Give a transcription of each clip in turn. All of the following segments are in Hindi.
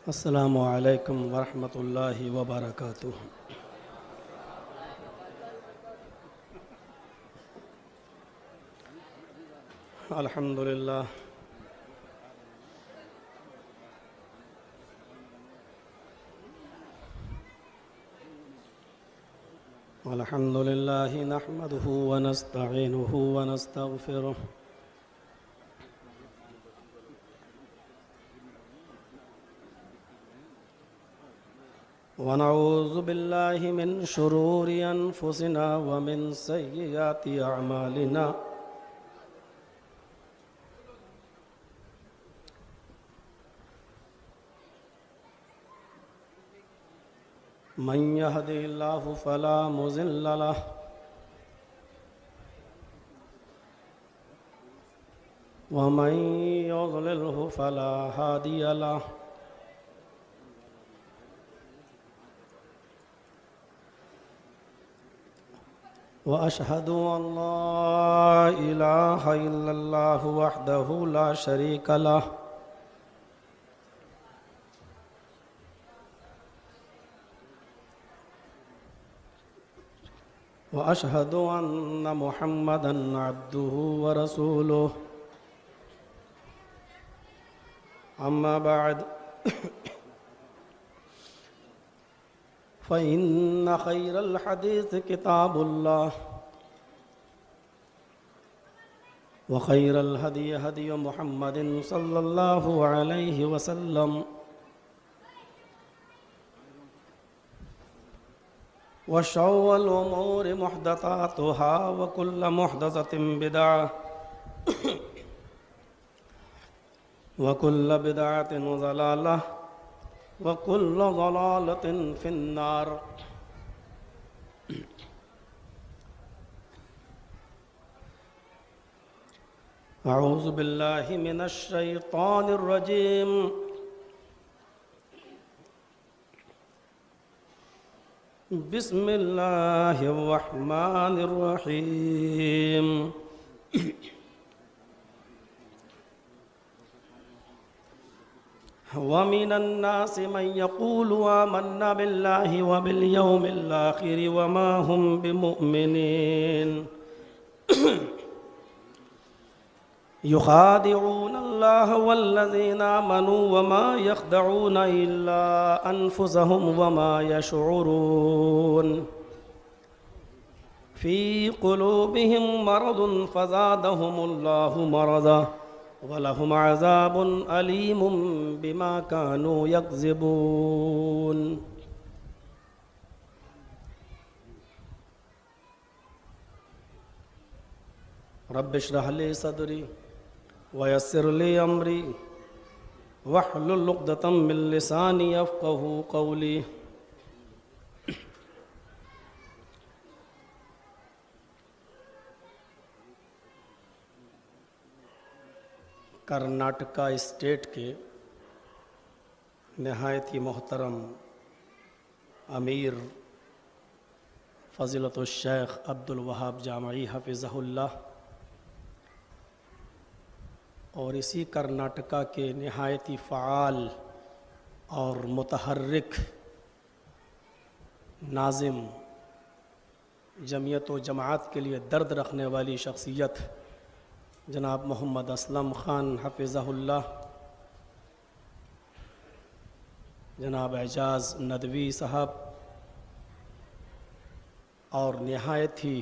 अस्सलामु अलैकुम वरहमतुल्लाहि वबरकातुह। अल्हम्दुलिल्लाह अल्हम्दुलिल्लाहि नहमदुहु व नस्तईनुहु व नस्तगफिरुह व नऊज़ु बिल्लाहि मिन शुरूरि अनफुसिना व मिन सय्यिआति अअमालिना। मन यहदिहिल्लाहु फला मुज़िल्ल लह व मन युज़लिल्हु फला हादिय लह। व अशहदु अल्ला इलाहा इल्लल्लाहु वहदहु ला शरीक लह व अशहदु अन्न मुहम्मदन अब्दुहु व रसूलुहु। अम्मा बअद फ़इन्न खैरल हदीस किताबुल्लाह व खैरल हदी हदी मुहम्मदिन सल्लल्लाहु अलैहि वसल्लम व शर्रिल उमूरि मुहदसातुहा व कुल्लु मुहदसतिन बिदअह व कुल्लु बिदअतिन ज़लालह व कुल्लु ज़लालतिन फिन्नार। अऊज़ु बिल्लाहि मिनश शैतानिर रजीम। बिस्मिल्लाहिर रहमानिर रहीम। व मिनन नासि मन यक़ूलु आमन्ना बिल्लाहि व बिल यौमिल आखिरि व मा हुम बिमुमिनीन युखादिऊन अल्लाह वल्लज़ीना आमनू व मा यख़दऊन इल्ला अनफुसहुम व मा यशऊरून फ़ी क़ुलूबिहिम मरदुन फ़ज़ादहुमुल्लाहु मरदा वलहुम अज़ाबुन अलीमुम बिमा कानू यक्ज़िबून। रब्बि इश्रह ली सदरी वयस्सिर ली अमरी वहलुल उक़दतम मिन लिसानी यफ़क़हू क़ौली। कर्नाटका स्टेट के नहायत ही मोहतरम अमीर फ़ज़ीलतुश शेख अब्दुल वहाब जामई हफ़िज़हुल्लाह और इसी कर्नाटका के नहायत ही फ़आल और मुतहर्रिक नाज़िम, जमियत व जमात के लिए दर्द रखने वाली शख्सियत जनाब मोहम्मद असलम ख़ान हफ़िज़हुल्लाह, जनाब एजाज़ नदवी साहब और नहायत ही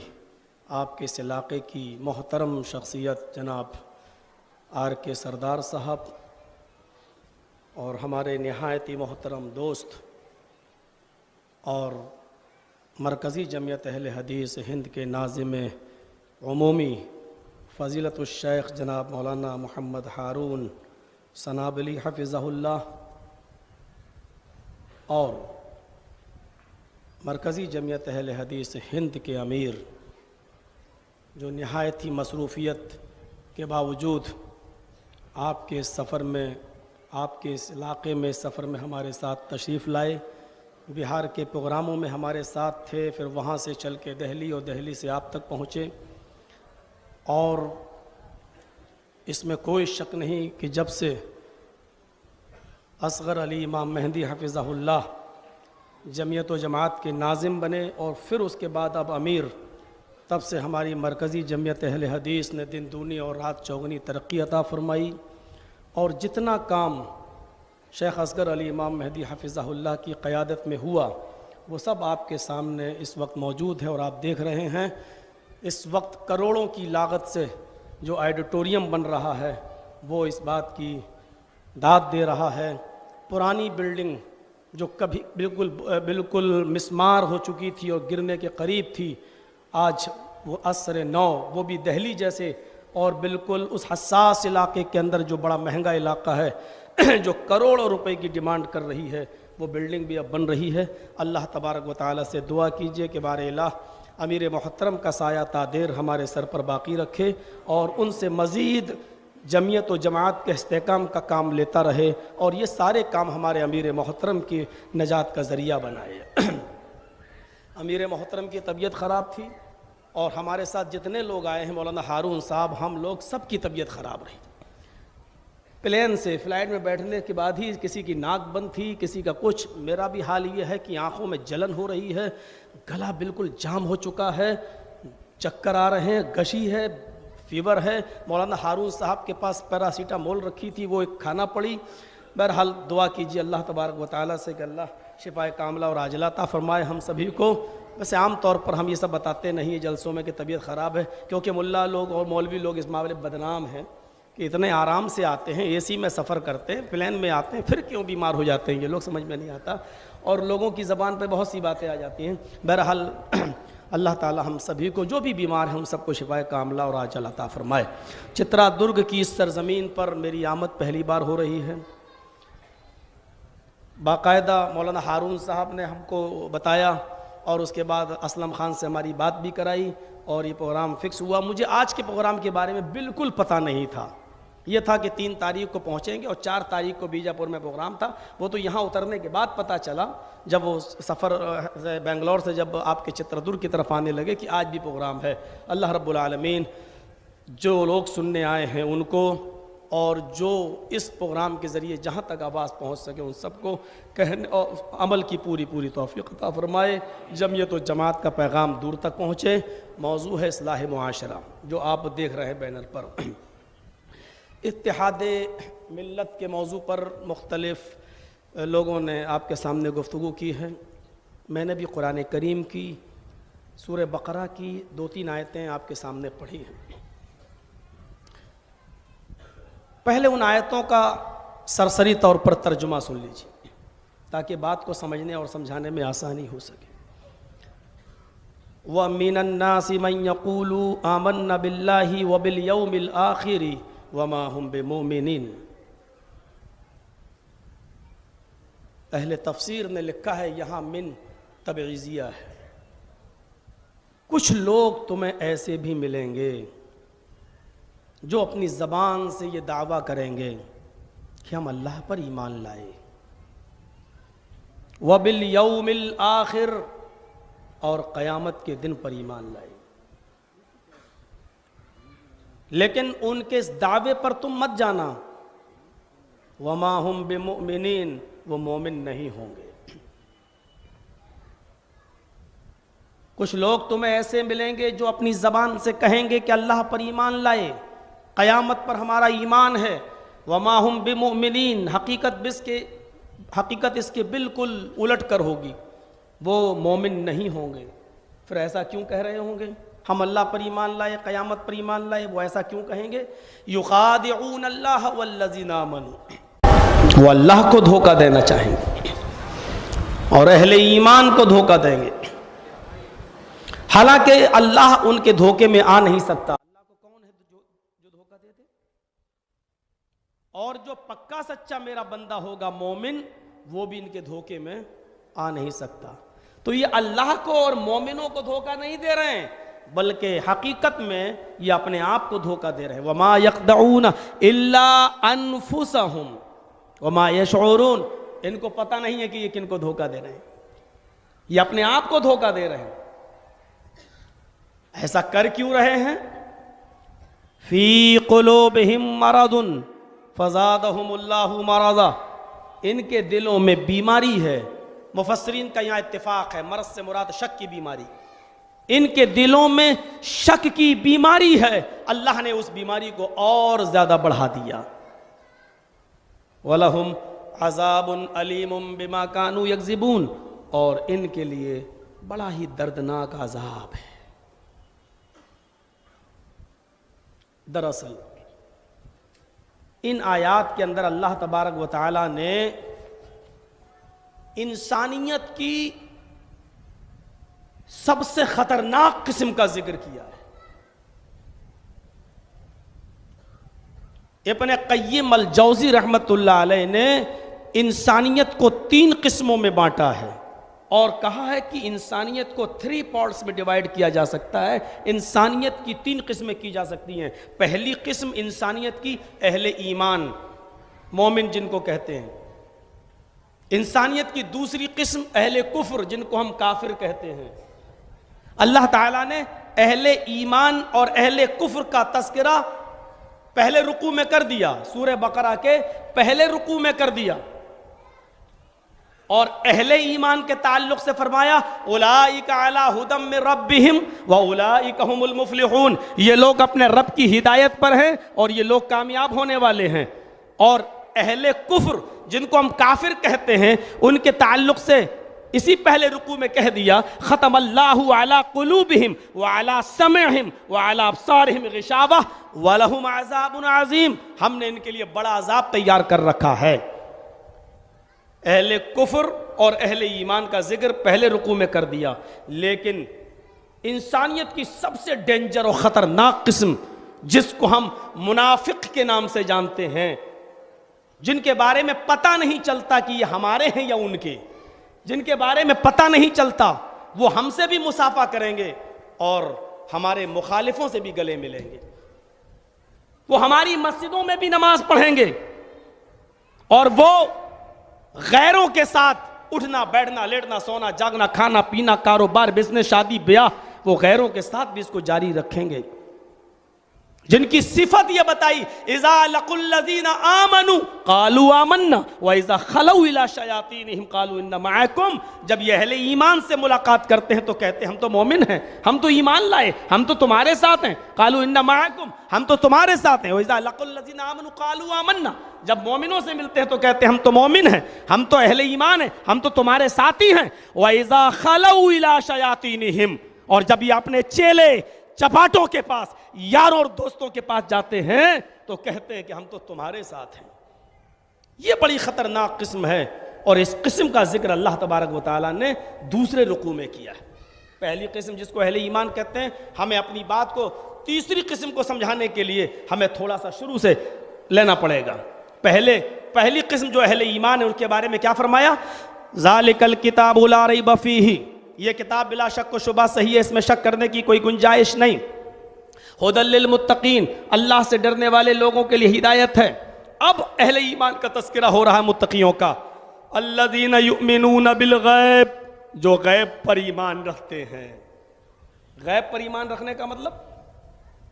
आपके इस इलाक़े की मोहतरम शख्सियत जनाब आर के सरदार साहब और हमारे नहायत ही मोहतरम दोस्त और मरकज़ी जमियत अहले हदीस हिंद के नाज़िम उमूमी फ़ज़ीलतुश शेख जनाब मौलाना मोहम्मद हारून सनाबली हफ़िज़हुल्लाह और मरकज़ी जमियत अहले हदीस हिंद के अमीर जो नहायत ही मसरूफ़ियत के बावजूद आपके सफ़र में, आपके इस इलाक़े में सफ़र में हमारे साथ तशरीफ़ लाए, बिहार के प्रोग्रामों में हमारे साथ थे, फिर वहाँ से चल के दिल्ली और दिल्ली से आप तक पहुँचे। और इसमें कोई शक नहीं कि जब से असग़र अली इमाम मेहंदी हफ़िज़हुल्लाह जमीयत व जमात के नाज़िम बने और फिर उसके बाद अब अमीर। तब से हमारी मरकज़ी जमीयत अहले हदीस ने दिन दूनी और रात चौगनी तरक्की अता फ़रमाई और जितना काम शेख असग़र अली इमाम मेहंदी हफ़िज़हुल्लाह की क़यादत में हुआ वो सब आपके सामने इस वक्त मौजूद है और आप देख रहे हैं। इस वक्त करोड़ों की लागत से जो ऑडिटोरियम बन रहा है वो इस बात की दाद दे रहा है। पुरानी बिल्डिंग जो कभी बिल्कुल मिस्मार हो चुकी थी और गिरने के करीब थी, आज वो असर नौ, वो भी दिल्ली जैसे और बिल्कुल उस हसास इलाके के अंदर जो बड़ा महंगा इलाका है जो करोड़ों रुपए की डिमांड कर रही है, वो बिल्डिंग भी अब बन रही है। अल्लाह तबारक व तआला से दुआ कीजिए कि बारे इलाह अमीर मोहतरम का साया तादेर हमारे सर पर बाकी रखे और उनसे मज़ीद जमीयत व जमात के इस्तेहकाम का काम लेता रहे और ये सारे काम हमारे अमीर मोहतरम की नजात का ज़रिया बनाए। अमीर मोहतरम की तबीयत ख़राब थी और हमारे साथ जितने लोग आए हैं, मौलाना हारून साहब, हम लोग सब की तबीयत ख़राब रही। प्लेन से फ़्लाइट में बैठने के बाद ही किसी की नाक बंद थी, किसी का कुछ। मेरा भी हाल ये है कि आँखों में जलन हो रही है, गला बिल्कुल जाम हो चुका है, चक्कर आ रहे हैं, गशी है, फीवर है। मौलाना हारून साहब के पास पैरासीटामोल रखी थी, वो एक खाना पड़ी। बहरहाल दुआ कीजिए अल्लाह तबारक व तआला से कि अल्लाह शिफाए कामला और आजिला अता फरमाए हम सभी को। वैसे आम तौर पर हम ये सब बताते नहीं जलसों में कि तबीयत ख़राब है, क्योंकि मुल्ला लोग और मौलवी लोग इस मामले बदनाम हैं कि इतने आराम से आते हैं, एसी में सफ़र करते हैं, प्लेन में आते हैं, फिर क्यों बीमार हो जाते हैं, ये लोग समझ में नहीं आता और लोगों की ज़बान पर बहुत सी बातें आ जाती हैं। बहरहाल अल्लाह ताला हम सभी को, जो भी बीमार हैं, उन सबको शिफाए कामला और आजिला अता फरमाए। चित्रा दुर्ग की इस सरज़मीन पर मेरी आमद पहली बार हो रही है। बाकायदा मौलाना हारून साहब ने हमको बताया और उसके बाद असलम ख़ान से हमारी बात भी कराई और ये प्रोग्राम फ़िक्स हुआ। मुझे आज के प्रोग्राम के बारे में बिल्कुल पता नहीं था। ये था कि 3 तारीख को पहुँचेंगे और 4 तारीख को बीजापुर में प्रोग्राम था। वो तो यहाँ उतरने के बाद पता चला, जब वो सफ़र बेंगलोर से जब आपके चित्रदुर्ग की तरफ आने लगे कि आज भी प्रोग्राम है। अल्लाह रब्बुल आलमीन जो लोग सुनने आए हैं उनको और जो इस प्रोग्राम के ज़रिए जहाँ तक आवाज़ पहुँच सके उन सबको कहने और अमल की पूरी पूरी तौफ़ीक़ अता फ़रमाए। जमीयत व जमात का पैगाम दूर तक पहुँचे। मौजू है इस्लाह मुआशरा, जो आप देख रहे हैं बैनर पर। इत्तेहाद मिल्लत के मौजू पर मुख्तलिफ़ लोगों ने आपके सामने गुफ्तगू की है। मैंने भी कुरान करीम की सूरह बकरा की 2-3 आयतें आपके सामने पढ़ी हैं। पहले उन आयतों का सरसरी तौर पर तर्जुमा सुन लीजिए ताकि बात को समझने और समझाने में आसानी हो सके। व मिनन्नासि मन यक़ूलु आमन्ना बिल्लाहि व बिल यौमिल आखिरि वमा हुम बिमुमिनीन। अहले तफसीर ने लिखा है यहाँ मिन तबईज़िया है। कुछ लोग तुम्हें ऐसे भी मिलेंगे जो अपनी ज़बान से ये दावा करेंगे कि हम अल्लाह पर ईमान लाए, व बिल यौमिल आखिर, और क़यामत के दिन पर ईमान लाए। लेकिन उनके इस दावे पर तुम मत जाना, वमा हुम बिमुमिनीन, वो मोमिन नहीं होंगे। कुछ लोग तुम्हें ऐसे मिलेंगे जो अपनी ज़बान से कहेंगे कि अल्लाह पर ईमान लाए, क़यामत पर हमारा ईमान है, वमा हुम बिमुमिनीन, हकीकत इसके बिल्कुल उलट कर होगी, वो मोमिन नहीं होंगे। फिर ऐसा क्यों कह रहे होंगे? हम अल्लाह पर ईमान लाए, क़यामत पर ईमान लाए, वो ऐसा क्यों कहेंगे? युखादिऊन अल्लाह वल्लज़ीना आमनू, वो अल्लाह को धोखा देना चाहेंगे और अहले ईमान को धोखा देंगे। हालांकि अल्लाह उनके धोखे में आ नहीं सकता। अल्लाह को कौन है जो धोखा दे दे? और जो पक्का सच्चा मेरा बंदा होगा मोमिन, वो भी इनके धोखे में आ नहीं सकता। तो ये अल्लाह को और मोमिनों को धोखा नहीं दे रहे हैं, बल्कि हकीकत में ये अपने आप को धोखा दे रहे हैं। वमा यक़दऊन इल्ला अनफुसहुम वमा यशऊरून, इनको पता नहीं है कि ये किनको धोखा दे रहे हैं, ये अपने आप को धोखा दे रहे हैं। ऐसा कर क्यों रहे हैं? फी क़ुलूबिहिम मरदुन फ़ज़ादहुमुल्लाहु मरज़ा, इनके दिलों में बीमारी है। मुफस्सिरीन का यहाँ इत्तिफाक है, मरज़ से मुराद शक की बीमारी। इनके दिलों में शक की बीमारी है, अल्लाह ने उस बीमारी को और ज़्यादा बढ़ा दिया। वलहुम अज़ाबुन अलीमुम बिमा कानू यक्ज़िबून, और इनके लिए बड़ा ही दर्दनाक अज़ाब है। दरअसल इन आयात के अंदर अल्लाह तबारक व तआला ने इंसानियत की सबसे खतरनाक किस्म का जिक्र किया है। इब्न क़य्यिम अल जौज़ी रहमतुल्लाह अलैह ने इंसानियत को 3 किस्मों में बांटा है और कहा है कि इंसानियत को 3 पार्ट्स में डिवाइड किया जा सकता है। इंसानियत की 3 किस्में की जा सकती हैं। पहली किस्म इंसानियत की अहले ईमान, मोमिन जिनको कहते हैं। इंसानियत की दूसरी किस्म अहले कुफ्र, जिनको हम काफिर कहते हैं। अल्लाह ताला ने अहले ईमान और अहले कुफ्र का तस्करा पहले रुकू में कर दिया, सूरह बकरा के पहले रुकू में कर दिया, और अहले ईमान के ताल्लुक से फरमाया उलाइका अला हुदम मिन रब्बिहिम व उलाइका हुमुल मुफ्लिहून, ये लोग अपने रब की हिदायत पर हैं और ये लोग कामयाब होने वाले हैं। और अहले कुफ्र जिनको हम काफिर कहते हैं, उनके ताल्लुक से इसी पहले रुकू में कह दिया खतमल्लाहु अला कुलूबिहिम व अला समइहिम व अला अब्सारिहिम गिशावा व लहुम अज़ाबुन अज़ीम, हमने इनके लिए बड़ा अजाब तैयार कर रखा है। अहले कुफ्र और अहले ईमान का जिक्र पहले रुकू में कर दिया, लेकिन इंसानियत की सबसे डेंजर और ख़तरनाक किस्म, जिसको हम मुनाफिक के नाम से जानते हैं, जिनके बारे में पता नहीं चलता कि ये हमारे हैं या उनके, जिनके बारे में पता नहीं चलता, वो हमसे भी मुसाफा करेंगे और हमारे मुखालिफों से भी गले मिलेंगे, वो हमारी मस्जिदों में भी नमाज पढ़ेंगे और वो गैरों के साथ उठना बैठना लेटना सोना जागना खाना पीना कारोबार बिजनेस शादी ब्याह, वो गैरों के साथ भी इसको जारी रखेंगे। जिनकी सिफत यह बताई इज़ा लकुल्लज़ीना आमनू क़ालू आमन्ना व इज़ा खलऊ इला शयातीनिहिम क़ालू इन्ना मअकुम, जब ये अहले ईमान से मुलाकात करते हैं तो कहते हैं हम तो मोमिन हैं, हम तो ईमान लाए, हम तो तुम्हारे साथ हैं। क़ालू इन्ना मअकुम, हम तो तुम्हारे साथ हैं। व इज़ा लकुल्लज़ीना आमनू क़ालू आमन्ना, जब मोमिनों से मिलते हैं तो कहते हैं हम तो मोमिन हैं, हम तो अहले ईमान हैं, हम तो तुम्हारे साथी हैं। व इज़ा खलऊ इला शयातीनिहिम, और जब ये अपने चेले चपाटों के पास यारों और दोस्तों के पास जाते हैं तो कहते हैं कि हम तो तुम्हारे साथ हैं। ये बड़ी खतरनाक किस्म है और इस किस्म का जिक्र अल्लाह तबारक व तआला ने दूसरे रुकू में किया है। पहली किस्म जिसको अहले ईमान कहते हैं, हमें अपनी बात को तीसरी किस्म को समझाने के लिए हमें थोड़ा सा शुरू से लेना पड़ेगा। पहली किस्म जो अहले ईमान है उनके बारे में क्या फरमाया, ज़ालिकल किताबु ला रैब फीही, ये किताब बिला शक व शुबा सही है, इसमें शक करने की कोई गुंजाइश नहीं। हुदल लिल मुत्तकीन, अल्लाह से डरने वाले लोगों के लिए हिदायत है। अब अहले ईमान का तस्करा हो रहा है मुत्तकियों का। अल्लज़ीना युमिनून बिल गैब, जो गैब पर ईमान रखते हैं। गैब पर ईमान रखने का मतलब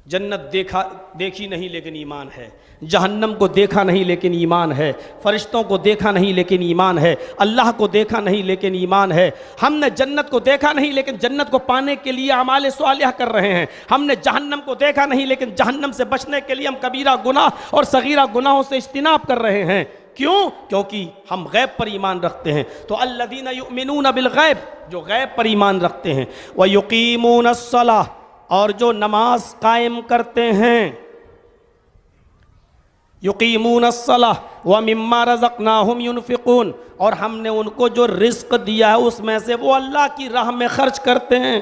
जन्नत देखी नहीं लेकिन ईमान है, जहन्नम को देखा नहीं लेकिन ईमान है, फरिश्तों को देखा नहीं लेकिन ईमान है, अल्लाह को देखा नहीं लेकिन ईमान है। हमने जन्नत को देखा नहीं लेकिन जन्नत को पाने के लिए अमाल स्वालिह कर रहे हैं। हमने जहन्नम को देखा नहीं लेकिन जहन्नम से बचने के लिए हम कबीरा गुनाह और सगीरा गुनाहों से इज्तिनाब कर रहे हैं। क्यों? क्योंकि हम गैब पर ईमान रखते हैं। तो अल्लज़ीना युमिनून बिल गैब, जो गैब पर ईमान रखते हैं, व युकीमूनस्सलाह, और जो नमाज कायम करते हैं, युकीमूनस्सलाह व मिम्मा रज़क़नाहुम युनफ़िक़ून, और हमने उनको जो रिज़्क़ दिया है उसमें से वो अल्लाह की राह में खर्च करते हैं।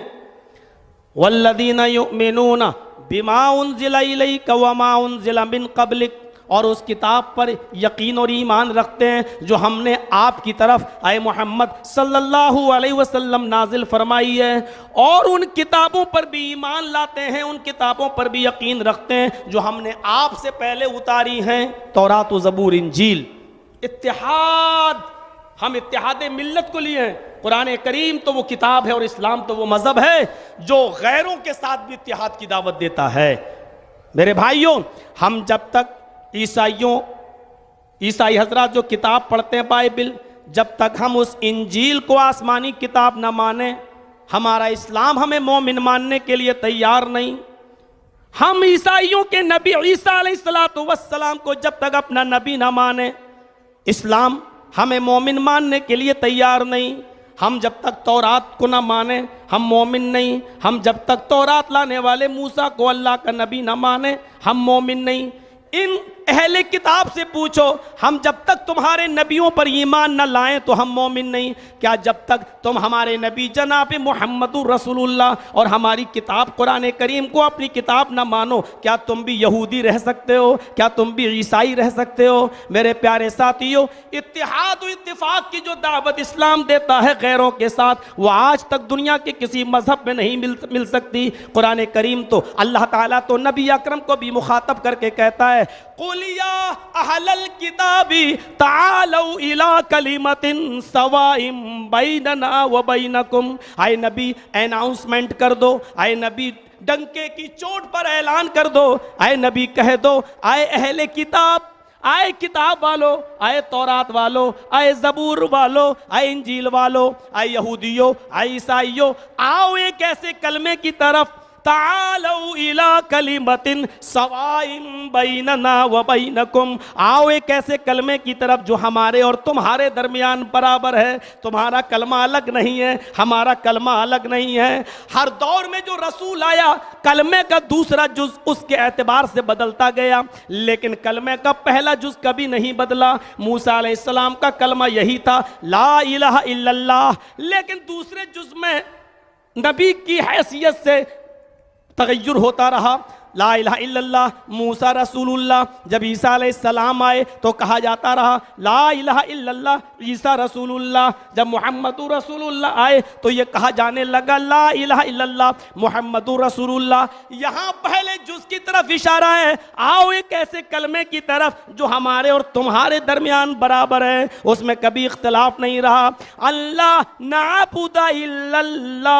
वल्लज़ीना युमिनून बिमा उन्ज़िला इलैका व मा उन्ज़िला मिन क़ब्लिक, और उस किताब पर यकीन और ईमान रखते हैं जो हमने आपकी तरफ आए मोहम्मद सल्लल्लाहु अलैहि वसल्लम नाजिल फरमाई है, और उन किताबों पर भी ईमान लाते हैं, उन किताबों पर भी यकीन रखते हैं जो हमने आपसे पहले उतारी हैं, तौरात व ज़बूर इंजील। इत्तिहाद, हम इत्तिहाद मिल्लत को लिए हैं। कुरान करीम तो वो किताब है और इस्लाम तो वो मज़हब है जो गैरों के साथ भी इत्तिहाद की दावत देता है। मेरे भाइयों, हम जब तक ईसाइयों ईसाई हजरात जो किताब पढ़ते हैं बाइबिल, जब तक हम उस इंजील को आसमानी किताब ना माने, हमारा इस्लाम हमें मोमिन मानने के लिए तैयार नहीं। हम ईसाइयों के नबी ईसा अलैहिस्सलातु वस्सलाम को जब तक अपना नबी ना माने, इस्लाम हमें मोमिन मानने के लिए तैयार नहीं। हम जब तक तौरात को ना माने हम मोमिन नहीं। हम जब तक तौरात लाने वाले मूसा को अल्लाह का नबी ना माने हम मोमिन नहीं। इन अहले किताब से पूछो, हम जब तक तुम्हारे नबियों पर ईमान न लाएं तो हम मोमिन नहीं। क्या जब तक तुम हमारे नबी जनाब मुहम्मदुर रसूलुल्लाह और हमारी किताब कुरान करीम को अपनी किताब न मानो, क्या तुम भी यहूदी रह सकते हो? क्या तुम भी ईसाई रह सकते हो? मेरे प्यारे साथियों, इत्तिहाद और इत्तिफाक की जो दावत इस्लाम देता है गैरों के साथ, वो आज तक दुनिया के किसी मजहब में नहीं मिल सकती। कुरान करीम तो अल्लाह ताला तो नबी अकरम को भी मुखातब करके कहता है, कुलिया अहलल किताबी तालौ इला कलिमतिन सवाइम बैनना व बैनकुम। आए नबी अनाउंसमेंट कर दो, आए नबी डंके की चोट पर ऐलान कर दो, आए नबी कह दो, आए अहले किताब, आए किताब वालों, आए तौरात वालों, आए ज़बूर वालों, आए इंजील वालों, आए यहूदियों, आए ईसाइयों, आओ एक ऐसे कलमे की तरफ, तालौ इला कलिमतिन सवाइम बैनना व बैनकुम। आओ एक ऐसे कलमे की तरफ जो हमारे और तुम्हारे दरमियान बराबर है। तुम्हारा कलमा अलग नहीं है, हमारा कलमा अलग नहीं है। हर दौर में जो रसूल आया, कलमे का दूसरा जुज उसके एतबार से बदलता गया, लेकिन कलमे का पहला जुज कभी नहीं बदला। मूसा अलैहिस्सलाम का कलमा यही था, ला इलाहा इल्लल्लाह, लेकिन दूसरे जुज में नबी की हैसियत से तगय्युर होता रहा। ला इलाहा इल्लल्लाह मूसा रसूलुल्लाह, जब ईसा अलैहिस्सलाम आए तो कहा जाता रहा ला इलाहा इल्लल्लाह ईसा रसूलुल्लाह। जब मुहम्मदुर रसूलुल्लाह आए तो ये कहा जाने लगा ला इलाहा इल्लल्लाह मुहम्मदुर रसूलुल्लाह। यहाँ पहले जुज की तरफ इशारा है, आओ एक ऐसे कलमे की तरफ जो हमारे और तुम्हारे दरमियान बराबर है, उसमें कभी इख्तिलाफ नहीं रहा। अल्लाह नाबुदा इल्लल्लाह,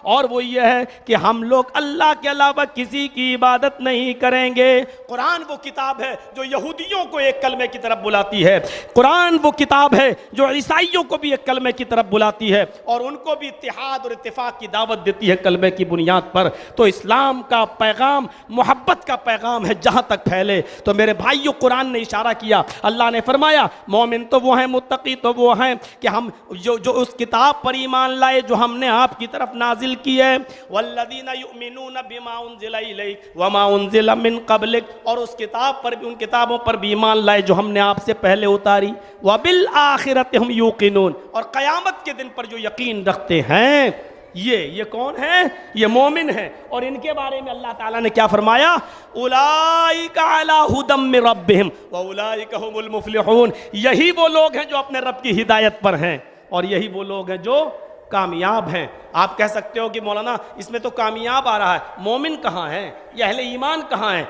और वो ये है कि हम लोग अल्लाह के अलावा किसी की इबादत नहीं करेंगे। कुरान वो किताब है जो यहूदियों को एक कलमे की तरफ बुलाती है, कुरान वो किताब है जो ईसाइयों को भी एक कलमे की तरफ बुलाती है और उनको भी इत्तिहाद और इत्तिफाक की दावत देती है कलमे की बुनियाद पर। तो इस्लाम का पैगाम मोहब्बत का पैगाम है, जहां तक फैले। तो मेरे भाइयों, कुरान ने इशारा किया, अल्लाह ने फरमाया मोमिन तो वो हैं, मुत्तकी तो वो हैं कि हम जो उस किताब पर ईमान लाए जो हमने आपकी तरफ नाजिल की है। वल्लज़ीना युमिनूना बिमा उनज़िला इलैक वमा उनज़िला मिन क़ब्लिक, और उस किताब पर भी, उन किताबों पर भी ईमान लाए जो हमने आपसे पहले उतारी। व बिल आखिरति हम यूक़िनून, और क़यामत के दिन पर जो यकीन रखते हैं, ये कौन है? ये मोमिन है। और इनके बारे में अल्लाह ताला ने क्या फरमाया? उलाइका अला हुदम मिन रब्बिहिम व उलाइका हुमुल मुफ्लिहून। यही वो लोग हैं जो अपने रब की हिदायत पर हैं और यही वो लोग हैं जो कामयाब हैं। आप कह सकते हो कि मौलाना इसमें तो कामयाब आ रहा है, मोमिन कहाँ है, ये अहले ईमान कहाँ है?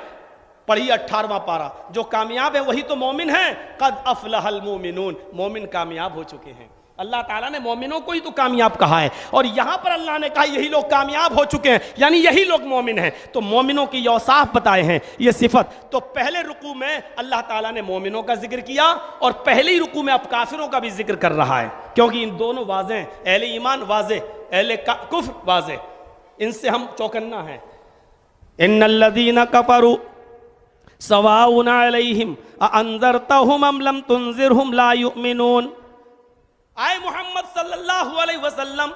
पढ़िए 18वां पारा, जो कामयाब है वही तो मोमिन है। कद अफलहल मोमिनून, मोमिन कामयाब हो चुके हैं। अल्लाह ताला ने मोमिनों को ही तो कामयाब कहा है और यहाँ पर अल्लाह ने कहा यही लोग कामयाब हो चुके हैं, यानी यही लोग मोमिन हैं। तो मोमिनों की औसाफ बताए हैं, ये सिफत। तो पहले रुकू में अल्लाह ताला ने मोमिनों का जिक्र किया और पहले ही रुकू में अब काफिरों का भी जिक्र कर रहा है, क्योंकि इन दोनों वाज़े हैं, अहले ईमान वाज़े, अहले कुफ्र वाज़े, इनसे हम चौकन्ना है। इन्नल्लज़ीना कफ़रू सवाउन अलैहिम अअंज़रतहुम अम लम तुनज़िरहुम ला युमिनून। आए मोहम्मद सल्लल्लाहु अलैहि वसल्लम,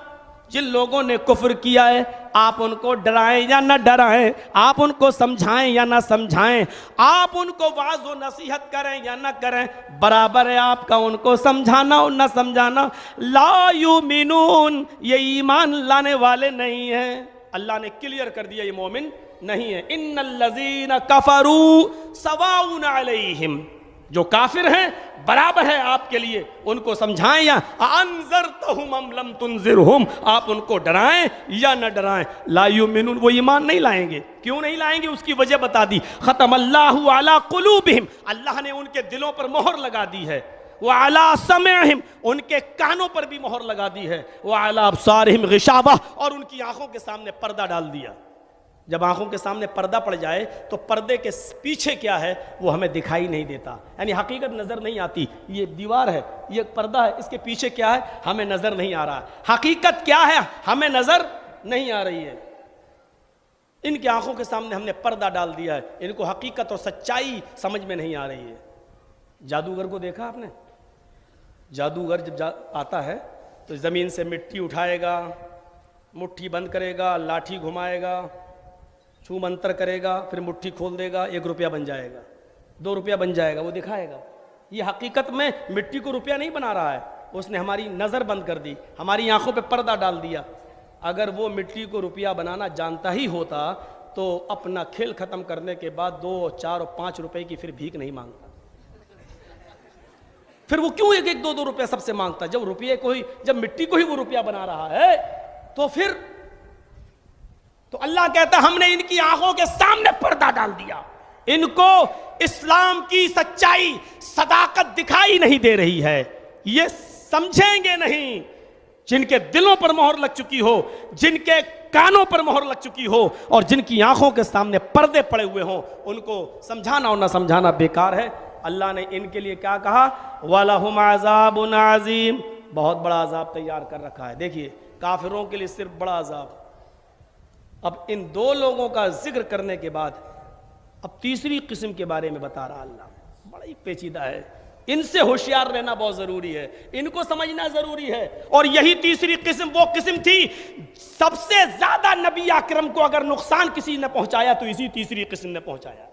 जिन लोगों ने कुफ्र किया है आप उनको डराएं या न डराएं, आप उनको समझाएं या ना समझाएं, आप उनको वाज़ व नसीहत करें या ना करें, बराबर है आपका उनको समझाना और ना समझाना। ला युमिनून, ये ईमान लाने वाले नहीं हैं। अल्लाह ने क्लियर कर दिया ये मोमिन नहीं है। इन्नल्लज़ीना कफ़रू सवाउन अलैहिम, जो काफिर हैं बराबर है आपके लिए, उनको समझाएं या अनज़रतहुम अम लम तुनज़िरहुम, आप उनको डराएं या न डराएं, ला युमिनून, वो ईमान नहीं लाएंगे। क्यों नहीं लाएंगे? उसकी वजह बता दी। ख़तमल्लाहु अला क़ुलूबिहिम, अल्लाह ने उनके दिलों पर मोहर लगा दी है। व अला समिअहिम, उनके कानों पर भी मोहर लगा दी है। व अला अब्सारिहिम ग़िशावा, और उनकी आंखों के सामने पर्दा डाल दिया। जब आंखों के सामने पर्दा पड़ जाए तो पर्दे के पीछे क्या है वो हमें दिखाई नहीं देता, यानी हकीकत नज़र नहीं आती। ये दीवार है, ये पर्दा है, इसके पीछे क्या है हमें नज़र नहीं आ रहा, हकीकत क्या है हमें नज़र नहीं आ रही है। इनकी आंखों के सामने हमने पर्दा डाल दिया है, इनको हकीकत और सच्चाई समझ में नहीं आ रही है। जादूगर को देखा आपने? जादूगर जब आता है तो ज़मीन से मिट्टी उठाएगा, मुट्ठी बंद करेगा, लाठी घुमाएगा, छू मंत्र करेगा, फिर मुट्ठी खोल देगा, 1 रुपया बन जाएगा, 2 रुपया बन जाएगा, वो दिखाएगा। ये हकीकत में मिट्टी को रुपया नहीं बना रहा है, उसने हमारी नज़र बंद कर दी, हमारी आंखों पे पर्दा डाल दिया। अगर वो मिट्टी को रुपया बनाना जानता ही होता तो अपना खेल ख़त्म करने के बाद 2, 4 और 5 रुपए की फिर भीख नहीं मांगता। फिर वो क्यों 1, 2, 2 रुपया सबसे मांगता? जब रुपये को ही, जब मिट्टी को ही वो रुपया बना रहा है तो फिर तो अल्लाह कहता हमने इनकी आंखों के सामने पर्दा डाल दिया, इनको इस्लाम की सच्चाई सदाकत दिखाई नहीं दे रही है, ये समझेंगे नहीं। जिनके दिलों पर मोहर लग चुकी हो, जिनके कानों पर मोहर लग चुकी हो और जिनकी आंखों के सामने पर्दे पड़े हुए हों, उनको समझाना और ना समझाना बेकार है। अल्लाह ने इनके लिए क्या कहा? वलहुम अज़ाबुन अज़ीम, बहुत बड़ा अजाब तैयार कर रखा है। देखिए काफिरों के लिए सिर्फ बड़ा अजाब। अब इन 2 लोगों का जिक्र करने के बाद अब तीसरी किस्म के बारे में बता रहा अल्लाह, बड़ा ही पेचीदा है, इनसे होशियार रहना बहुत जरूरी है, इनको समझना जरूरी है। और यही तीसरी किस्म वो किस्म थी, सबसे ज्यादा नबी अकरम को अगर नुकसान किसी ने पहुंचाया तो इसी तीसरी किस्म ने पहुंचाया।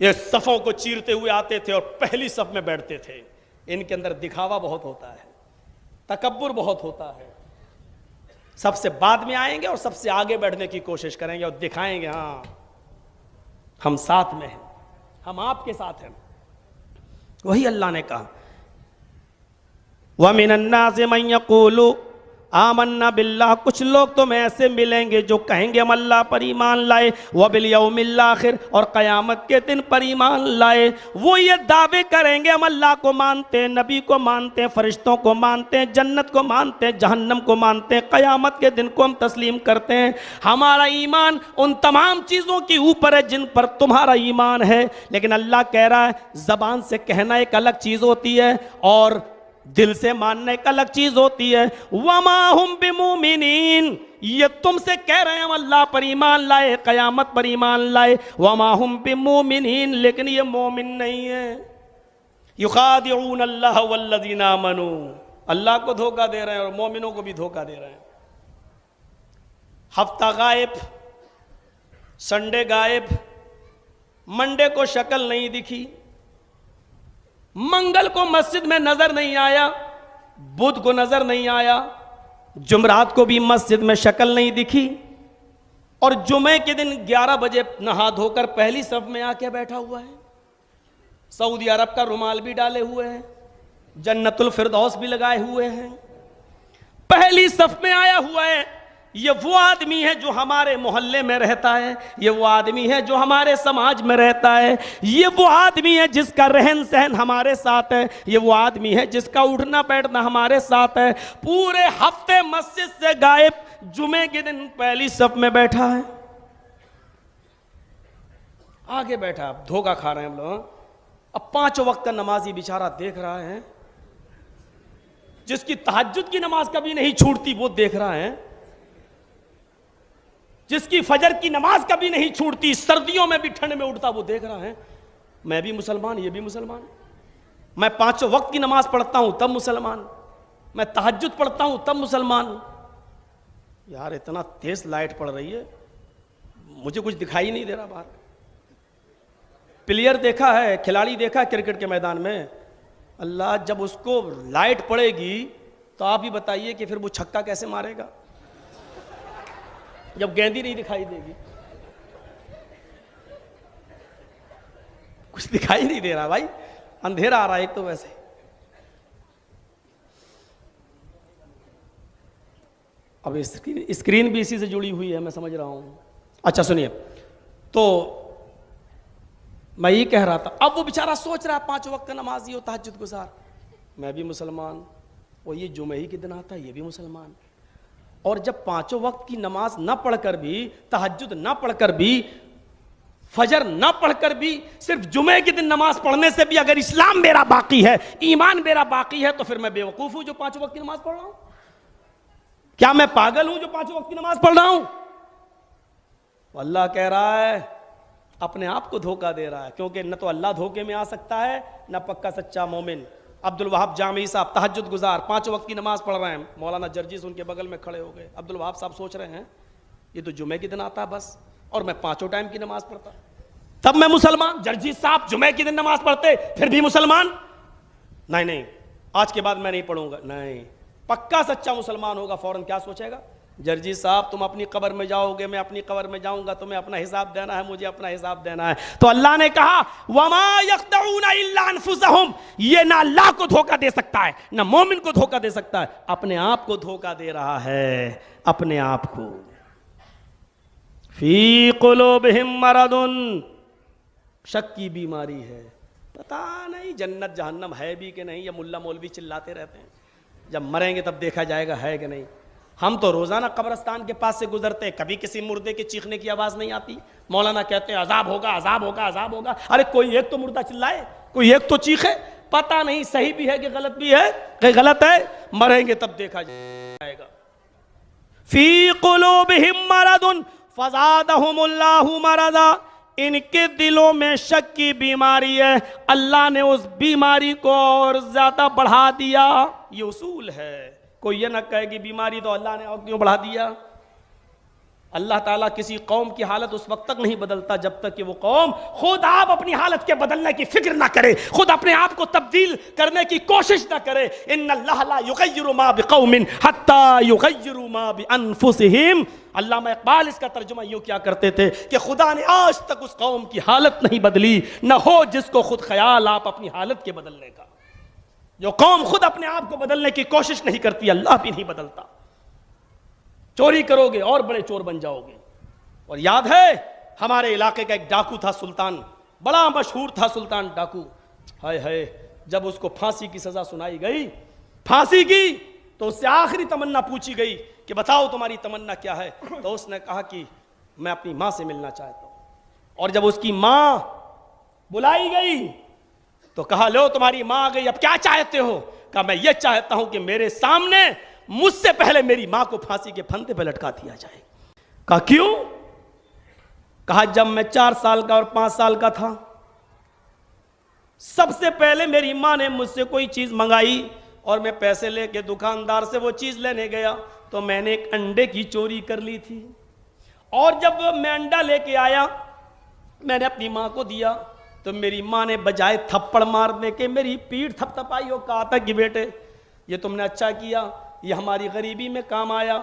ये सफों को चीरते हुए आते थे और पहली सफ में बैठते थे। इनके अंदर दिखावा बहुत होता है, तकब्बुर बहुत होता है, सबसे बाद में आएंगे और सबसे आगे बैठने की कोशिश करेंगे और दिखाएंगे हाँ हम साथ में हैं, हम आपके साथ हैं। वही अल्लाह ने कहा व मिनन्नास मन यक़ूलु आमन्ना बिल्लाह, कुछ लोग तो में ऐसे मिलेंगे जो कहेंगे हम अल्लाह पर ईमान लाए, व बिल यौमिल आखिर, और क़यामत के दिन पर ईमान लाए। वो ये दावे करेंगे हम अल्लाह को मानते हैं, नबी को मानते हैं, फरिश्तों को मानते हैं, जन्नत को मानते हैं, जहन्नम को मानते हैं, क़यामत के दिन को हम तस्लीम करते हैं। हमारा ईमान उन तमाम चीज़ों के ऊपर है जिन पर तुम्हारा ईमान है। लेकिन अल्लाह कह रहा है ज़बान से कहना एक अलग चीज़ होती है और दिल से मानने एक अलग चीज होती है। वमा हुम बिमुमिनीन, ये तुमसे कह रहे हैं हम अल्लाह पर ईमान लाए, कयामत पर ईमान लाए, वमा हुम बिमुमिनीन, लेकिन ये मोमिन नहीं है। युखादिऊन अल्लाह वल्लज़ीना आमनू, अल्लाह को धोखा दे रहे हैं और मोमिनों को भी धोखा दे रहे हैं। हफ्ता गायब, संडे गायब, मंडे को शक्ल नहीं दिखी, मंगल को मस्जिद में नजर नहीं आया, बुध को नजर नहीं आया, जुमरात को भी मस्जिद में शक्ल नहीं दिखी, और जुमे के दिन 11 बजे नहा धोकर पहली सफ में आके बैठा हुआ है। सऊदी अरब का रुमाल भी डाले हुए हैं, जन्नतुल फिरदौस भी लगाए हुए हैं, पहली सफ में आया हुआ है। ये वो आदमी है जो हमारे मोहल्ले में रहता है, ये वो आदमी है जो हमारे समाज में रहता है, ये वो आदमी है जिसका रहन सहन हमारे साथ है, ये वो आदमी है जिसका उठना बैठना हमारे साथ है। पूरे हफ्ते मस्जिद से गायब, जुमे के दिन पहली सफ में बैठा है, आगे बैठा, धोखा खा रहे हैं हम लोग। अब 5 वक्त का नमाजी बेचारा देख रहा है, जिसकी तहज्जुद की नमाज कभी नहीं छूटती वो देख रहा है, जिसकी फजर की नमाज कभी नहीं छूटती, सर्दियों में भी ठंड में उठता वो देख रहा है। मैं भी मुसलमान, ये भी मुसलमान, मैं 5 वक्त की नमाज पढ़ता हूं तब मुसलमान, मैं तहज्जुद पढ़ता हूं तब मुसलमान। यार इतना तेज लाइट पड़ रही है, मुझे कुछ दिखाई नहीं दे रहा बाहर। प्लेयर देखा है, खिलाड़ी देखा है क्रिकेट के मैदान में, अल्लाह जब उसको लाइट पड़ेगी तो आप ही बताइए कि फिर वो छक्का कैसे मारेगा, जब गेंदी नहीं दिखाई देगी। कुछ दिखाई नहीं दे रहा भाई, अंधेरा आ रहा है एक तो वैसे। अब स्क्रीन भी इसी से जुड़ी हुई है, मैं समझ रहा हूं। अच्छा सुनिए, तो मैं ये कह रहा था, अब वो बेचारा सोच रहा है 5 वक्त का नमाजी हो, तहज्जुद गुजार, मैं भी मुसलमान, और ये जुमे ही के दिन आता है, ये भी मुसलमान। और जब पांचों वक्त की नमाज ना पढ़कर भी, तहज्जुद ना पढ़कर भी, फजर ना पढ़कर भी, सिर्फ जुमे के दिन नमाज पढ़ने से भी अगर इस्लाम मेरा बाकी है, ईमान मेरा बाकी है, तो फिर मैं बेवकूफ हूं जो पांचों वक्त की नमाज पढ़ रहा हूं? क्या मैं पागल हूं जो पांचों वक्त की नमाज पढ़ रहा हूं? तो अल्लाह कह रहा है, अपने आप को धोखा दे रहा है, क्योंकि न तो अल्लाह धोखे में आ सकता है, न पक्का सच्चा मोमिन। अब्दुल वहाब जामी साहब तहज्जुद गुजार, पांचों वक्त की नमाज पढ़ रहे हैं, मौलाना जर्जीस उनके बगल में खड़े हो गए। अब्दुल वहाब साहब सोच रहे हैं ये तो जुमे के दिन आता है बस, और मैं पांचों टाइम की नमाज पढ़ता, तब मैं मुसलमान। जर्जीस साहब जुमे के दिन नमाज पढ़ते फिर भी मुसलमान? नहीं नहीं, आज के बाद मैं नहीं पढ़ूंगा। नहीं, पक्का सच्चा मुसलमान होगा, फौरन क्या सोचेगा? जर्जी साहब तुम अपनी कब्र में जाओगे, मैं अपनी कब्र में जाऊंगा, तुम्हें अपना हिसाब देना है, मुझे अपना हिसाब देना है। तो अल्लाह ने कहा वमा यख्दऊना इल्ला अनफुसहुम, ये ना अल्लाह को धोखा दे सकता है, ना मोमिन को धोखा दे सकता है, अपने आप को धोखा दे रहा है, अपने आप को। फी कुलूबिहिम मरदुन, शक की बीमारी है, पता नहीं जन्नत जहन्नम है भी कि नहीं, या मुल्ला मौलवी चिल्लाते रहते हैं, जब मरेंगे तब देखा जाएगा है कि नहीं। हम तो रोजाना कब्रिस्तान के पास से गुजरते हैं, कभी किसी मुर्दे के चीखने की आवाज नहीं आती। मौलाना कहते हैं अजाब होगा, अजाब होगा, अजाब होगा। अरे कोई एक तो मुर्दा चिल्लाए, कोई एक तो चीखे, पता नहीं सही भी है कि गलत भी है, कि गलत है, मरेंगे तब देखा जाएगा। फी कुलूबिहिम मरदुन फज़ादहुमुल्लाहु मरदा, इनके दिलों में शक की बीमारी है, अल्लाह ने उस बीमारी को और ज्यादा बढ़ा दिया। ये उसूल है, कोई ये ना कहे कि बीमारी तो अल्लाह ने और क्यों बढ़ा दिया। अल्लाह ताला किसी कौम की हालत उस वक्त तक नहीं बदलता जब तक कि वो कौम खुद आप अपनी हालत के बदलने की फिक्र ना करे, खुद अपने आप को तब्दील करने की कोशिश ना करे। इन्नल्लाह ला युगय्यिरु मा बिकौमिन हत्ता युगय्यिरु मा बिअनफुसिहिम। अल्लामा इकबाल इसका तर्जुमा यूं क्या करते थे कि खुदा ने आज तक उस कौम की हालत नहीं बदली, न हो जिसको खुद ख्याल आप अपनी हालत के बदलने का। जो कौम खुद अपने आप को बदलने की कोशिश नहीं करती, अल्लाह भी नहीं बदलता। चोरी करोगे और बड़े चोर बन जाओगे। और याद है हमारे इलाके का एक डाकू था सुल्तान, बड़ा मशहूर था सुल्तान डाकू। हाय हाय, जब उसको फांसी की सजा सुनाई गई, फांसी की, तो उससे आखिरी तमन्ना पूछी गई कि बताओ तुम्हारी तमन्ना क्या है। तो उसने कहा कि मैं अपनी मां से मिलना चाहता हूं। और जब उसकी मां बुलाई गई तो कहा लो तुम्हारी मां आ गई, अब क्या चाहते हो? कहा मैं ये चाहता हूं कि मेरे सामने मुझसे पहले मेरी मां को फांसी के फंदे पर लटका दिया जाए। कहा क्यों? कहा जब मैं 4 साल का और 5 साल का था, सबसे पहले मेरी मां ने मुझसे कोई चीज मंगाई और मैं पैसे लेके दुकानदार से वो चीज लेने गया तो मैंने एक अंडे की चोरी कर ली थी। और जब मैं अंडा लेके आया, मैंने अपनी मां को दिया तो मेरी मां ने बजाय थप्पड़ मारने के मेरी पीठ थपथपाई और कहा था कि बेटे ये तुमने अच्छा किया, ये हमारी गरीबी में काम आया,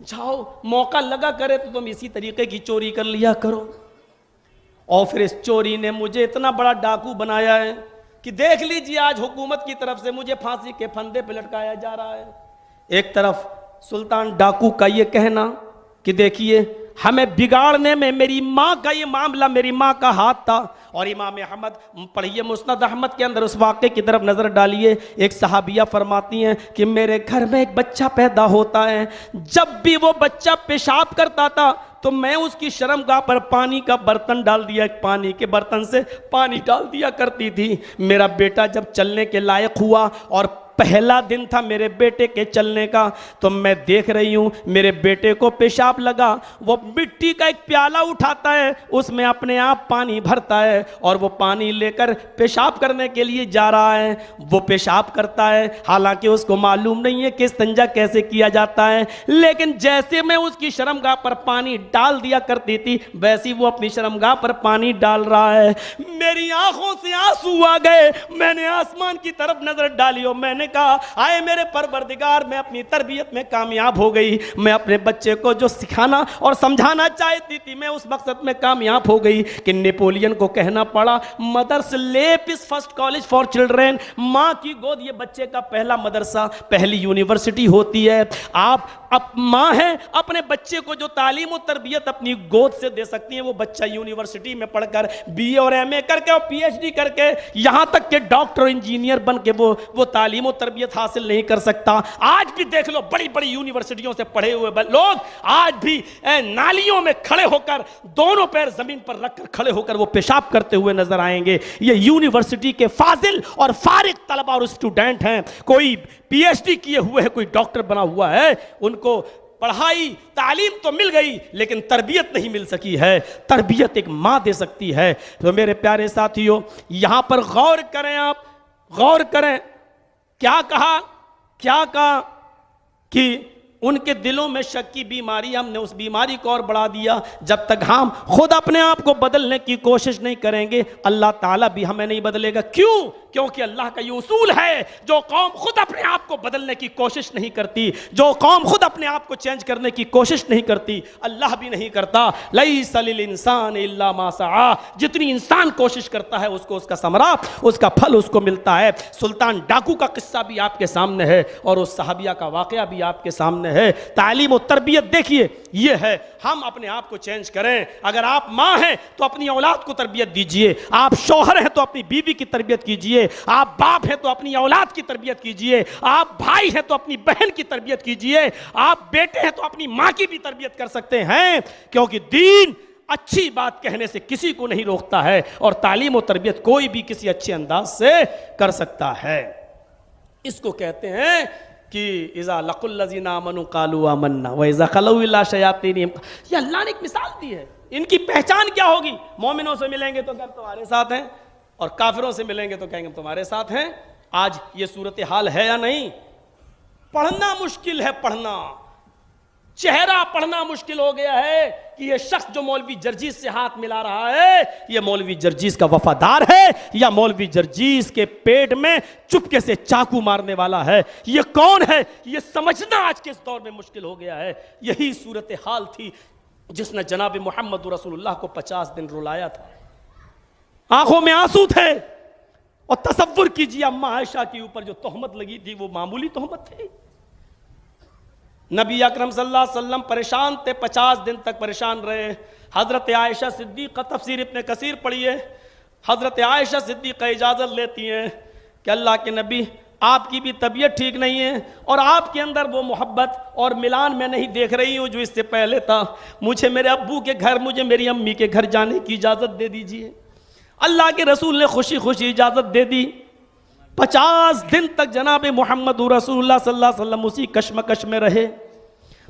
जाओ मौका लगा करे तो तुम इसी तरीके की चोरी कर लिया करो। और फिर इस चोरी ने मुझे इतना बड़ा डाकू बनाया है कि देख लीजिए आज हुकूमत की तरफ से मुझे फांसी के फंदे पे लटकाया जा रहा है। एक तरफ सुल्तान डाकू का ये कहना कि देखिए हमें बिगाड़ने में मेरी माँ का ये मामला, मेरी माँ का हाथ था। और इमाम अहमद पढ़िए मुस्नद अहमद के अंदर उस वाक़े की तरफ नज़र डालिए। एक सहाबिया फरमाती हैं कि मेरे घर में एक बच्चा पैदा होता है, जब भी वो बच्चा पेशाब करता था तो मैं उसकी शर्मगाह पर पानी का बर्तन डाल दिया, पानी के बर्तन से पानी डाल दिया करती थी। मेरा बेटा जब चलने के लायक हुआ और पहला दिन था मेरे बेटे के चलने का, तो मैं देख रही हूँ मेरे बेटे को पेशाब लगा, वो मिट्टी का एक प्याला उठाता है, उसमें अपने आप पानी भरता है और वो पानी लेकर पेशाब करने के लिए जा रहा है। वो पेशाब करता है, हालांकि उसको मालूम नहीं है कि इस्तिंजा कैसे किया जाता है, लेकिन जैसे मैं उसकी शर्मगाह पर पानी डाल दिया करती थी वैसे वो अपनी शर्मगाह पर पानी डाल रहा है। मेरी आंखों से आंसू आ गए, मैंने आसमान की तरफ नजर डाली और मैंने कहा आए मेरे परवरदिगार, मैं अपनी तरबियत में कामयाब हो गई। मैं अपने बच्चे को जो सिखाना और समझाना चाहती थी मैं उस मकसद में कामयाब हो गई कि नेपोलियन को कहना पड़ा मदर्स लेप is first college for children. माँ की गोद ये बच्चे का पहला मदरसा, पहली यूनिवर्सिटी होती है। आप अब माँ हैं, अपने बच्चे को जो तालीम और तरबियत अपनी गोद से दे सकती है वो बच्चा यूनिवर्सिटी में पढ़कर BA और MA करके और PhD करके यहाँ तक के डॉक्टर इंजीनियर बन के वो तालीम और तरबियत हासिल नहीं कर सकता। आज भी देख लो, बड़ी बड़ी यूनिवर्सिटियों से पढ़े हुए लोग आज भी नालियों में खड़े होकर, दोनों पैर जमीन पर रखकर खड़े होकर वो पेशाब करते हुए नजर आएंगे। ये यूनिवर्सिटी के फाजिल और फारिग तलबा और स्टूडेंट हैं। कोई पीएचडी किए हुए है, कोई डॉक्टर बना हुआ है, उनको पढ़ाई तालीम तो मिल गई लेकिन तरबियत नहीं मिल सकी है। तरबियत एक माँ दे सकती है। तो मेरे प्यारे साथियों, यहां पर गौर करें, आप गौर करें, क्या कहा कि उनके दिलों में शक की बीमारी, हमने उस बीमारी को और बढ़ा दिया। जब तक हम खुद अपने आप को बदलने की कोशिश नहीं करेंगे, अल्लाह ताला भी हमें नहीं बदलेगा। क्यों? क्योंकि अल्लाह का ये उसूल है, जो कौम खुद अपने आप को बदलने की कोशिश नहीं करती, जो कौम खुद अपने आप को चेंज करने की कोशिश नहीं करती, अल्लाह भी नहीं करता। लैसा लिल इंसान इल्ला मा सआ, जितनी इंसान कोशिश करता है उसको उसका समरा, उसका फल उसको मिलता है। सुल्तान डाकू का किस्सा भी आपके सामने है और उस सहाबिया का वाकया भी आपके सामने है। तालीम और तरबियत देखिए, ये है, हम अपने आप को चेंज करें। अगर आप माँ हैं तो अपनी औलाद को तरबियत दीजिए, आप शौहर हैं तो अपनी बीवी की तरबियत कीजिए, आप बाप हैं तो अपनी औलाद की तरबियत कीजिए, आप भाई हैं तो अपनी बहन की तरबियत कीजिए, आप बेटे हैं तो अपनी माँ की भी तरबियत कर सकते हैं। क्योंकि दीन अच्छी बात कहने से किसी को नहीं रोकता है और तालीम और तरबियत कोई भी किसी अच्छे अंदाज से कर सकता है। इसको कहते हैं कि इज़ा लक़ुल्लज़ीना आमनू क़ालू आमन्ना व इज़ा ख़लऊ इला शयातीनिहिम। ये अल्लाह ने एक मिसाल दी है। इनकी पहचान क्या होगी? मोमिनों से मिलेंगे तो कहेंगे तुम्हारे साथ हैं, और काफिरों से मिलेंगे तो कहेंगे तुम्हारे साथ हैं। आज ये सूरत हाल है या नहीं? पढ़ना मुश्किल है, पढ़ना, चेहरा पढ़ना मुश्किल हो गया है कि ये शख्स जो मौलवी जर्जीस से हाथ मिला रहा है, ये मौलवी जर्जीस का वफादार है या मौलवी जर्जीस के पेट में चुपके से चाकू मारने वाला है? ये कौन है, ये समझना आज के इस दौर में मुश्किल हो गया है। यही सूरत हाल थी जिसने जनाब मोहम्मद रसूलुल्लाह को 50 दिन रुलाया था। आंखों में आंसू थे। और तसव्वुर कीजिए, अम्मा आयशा के ऊपर जो तोहमत लगी थी वो मामूली तोहमत थी। नबी अकरम सल्लल्लाहु अलैहि वसल्लम परेशान थे, 50 दिन तक परेशान रहे। हजरत आयशा सिद्दीक़ा, तफसीर इब्ने कसीर पढ़िए, हजरत आयशा सिद्दीक़ा इजाज़त लेती हैं कि अल्लाह के नबी, आपकी भी तबीयत ठीक नहीं है और आपके अंदर वो मोहब्बत और मिलान मैं नहीं देख रही हूँ जो इससे पहले था। मुझे मेरे अब्बू के घर, मुझे मेरी अम्मी के घर जाने की इजाज़त दे दीजिए। अल्लाह के रसूल ने खुशी खुशी इजाज़त दे दी। 50 दिन तक जनाब मोहम्मद रसूलुल्लाह सल्लल्लाहु अलैहि वसल्लम उसी कश्मकश में रहे।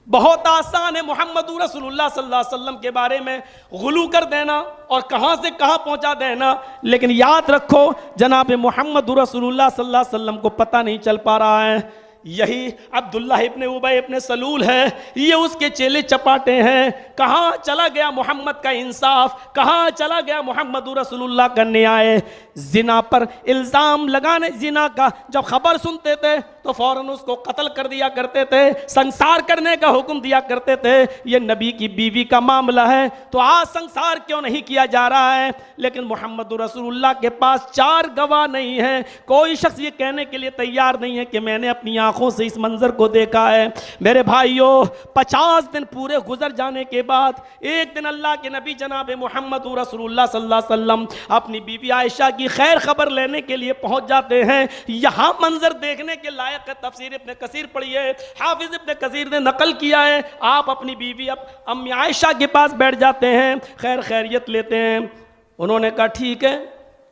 बहुत आसान है मोहम्मद रसूलुल्लाह सल्लल्लाहु अलैहि वसल्लम के बारे में गुलू कर देना और कहाँ से कहाँ पहुँचा देना, लेकिन याद रखो जनाब मोहम्मद रसूलुल्लाह सल्लल्लाहु अलैहि वसल्लम को पता नहीं चल पा रहा है। यही अब्दुल्ला इब्ने उबय इब्ने सलूल है, ये उसके चेले चपाटे हैं। कहाँ चला गया मोहम्मद का इंसाफ, कहाँ चला गया मोहम्मद रसूलुल्लाह का न्याय? जिना पर इल्ज़ाम लगाने, जिना का जब खबर सुनते थे तो फौरन उसको कत्ल कर दिया करते थे, संसार करने का हुक्म दिया करते थे। ये नबी की बीवी का मामला है तो आज संसार क्यों नहीं किया जा रहा है? लेकिन मोहम्मद रसूलुल्लाह के पास 4 गवाह नहीं है। कोई शख्स ये कहने के लिए तैयार नहीं है कि मैंने अपनी आंखों से इस मंजर को देखा है। मेरे भाइयों, 50 दिन पूरे गुजर जाने के बाद एक दिन अल्लाह के नबी जनाब मोहम्मद रसूलुल्लाह सल्लल्लाहु अलैहि वसल्लम अपनी बीवी आयशा की खैर खबर लेने के लिए पहुंच जाते हैं। यहाँ मंजर देखने के लायक है। तफसीर इब्ने कसीर पढ़िए, हाफिज इब्ने कसीर ने नकल किया है। आप अपनी बीवी अम्मी आयशा के पास बैठ जाते हैं, खैर खैरियत लेते हैं। उन्होंने कहा ठीक है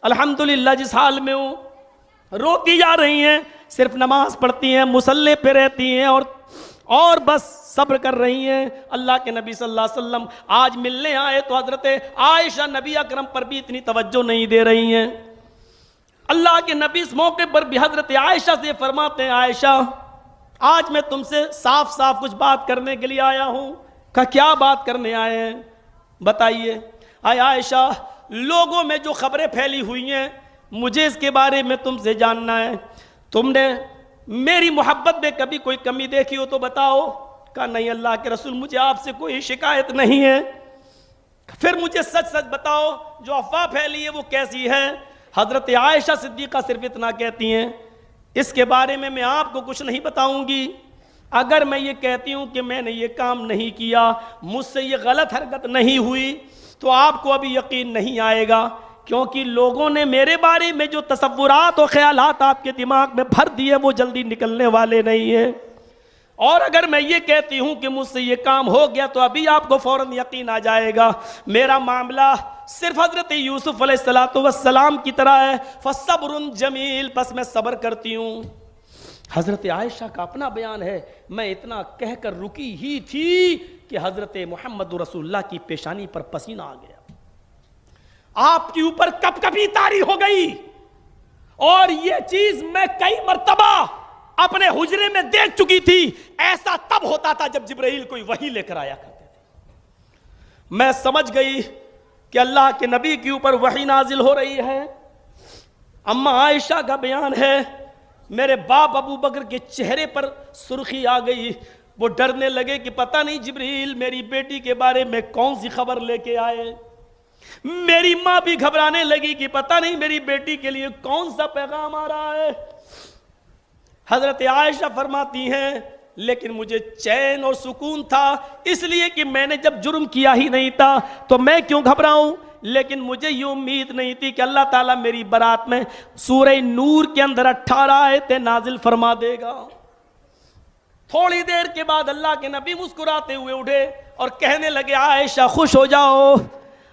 अल्हम्दुलिल्लाह, जिस हाल में हूँ। रोती जा रही हैं, सिर्फ नमाज पढ़ती हैं, मुसल्ले पे रहती हैं और बस सब्र कर रही हैं। अल्लाह के नबी सल्लल्लाहु अलैहि वसल्लम आज मिलने आए तो हजरत आयशा नबी अकरम पर भी इतनी तवज्जो नहीं दे रही हैं। अल्लाह के नबी इस मौके पर भी हजरत आयशा से फरमाते हैं, आयशा आज मैं तुमसे साफ साफ कुछ बात करने के लिए आया हूँ। कहा क्या बात करने आए हैं, बताइए। आयशा, लोगों में जो खबरें फैली हुई हैं मुझे इसके बारे में तुमसे जानना है। तुमने मेरी मोहब्बत में कभी कोई कमी देखी हो तो बताओ। कहा नहीं अल्लाह के रसूल, मुझे आपसे कोई शिकायत नहीं है। फिर मुझे सच सच बताओ, जो अफवाह फैली है वो कैसी है? हजरत आयशा सिद्दीक़ा सिर्फ इतना कहती हैं, इसके बारे में मैं आपको कुछ नहीं बताऊंगी। अगर मैं ये कहती हूँ कि मैंने ये काम नहीं किया, मुझसे ये गलत हरकत नहीं हुई, तो आपको अभी यकीन नहीं आएगा। क्योंकि लोगों ने मेरे बारे में जो तसव्वुरात और ख्यालात आपके दिमाग में भर दिए वो जल्दी निकलने वाले नहीं हैं। और अगर मैं ये कहती हूं कि मुझसे ये काम हो गया तो अभी आपको फौरन यकीन आ जाएगा मेरा मामला सिर्फ हजरत यूसुफ अलैहिस्सलाम की तरह है। फसब्रुन जमील, बस मैं सब्र करती हूं। हजरत आयशा का अपना बयान है, मैं इतना कहकर रुकी ही थी कि हजरत मोहम्मद रसूलुल्लाह की पेशानी पर पसीना आ गया, आपके ऊपर कपकपी तारी हो गई। और यह चीज मैं कई मर्तबा अपने हुजरे में देख चुकी थी। ऐसा तब होता था जब जिब्राइल कोई वही लेकर आया करते थे। मैं समझ गई कि अल्लाह के नबी के ऊपर वही नाजिल हो रही है। अम्मा आयशा का बयान है, मेरे बाप अबू बकर के चेहरे पर सुर्खी आ गई। वो डरने लगे कि पता नहीं जिब्रील मेरी बेटी के बारे में कौन सी खबर लेके आए। मेरी मां भी घबराने लगी कि पता नहीं मेरी बेटी के लिए कौन सा पैगाम आ रहा है। हजरत आयशा फरमाती हैं, लेकिन मुझे चैन और सुकून था, इसलिए कि मैंने जब जुर्म किया ही नहीं था तो मैं क्यों घबराऊं। लेकिन मुझे ये उम्मीद नहीं थी कि अल्लाह ताला मेरी बारात में सूरह नूर के अंदर 18 आयतें नाजिल फरमा देगा। थोड़ी देर के बाद अल्लाह के नबी मुस्कुराते हुए उठे और कहने लगे, आयशा खुश हो जाओ,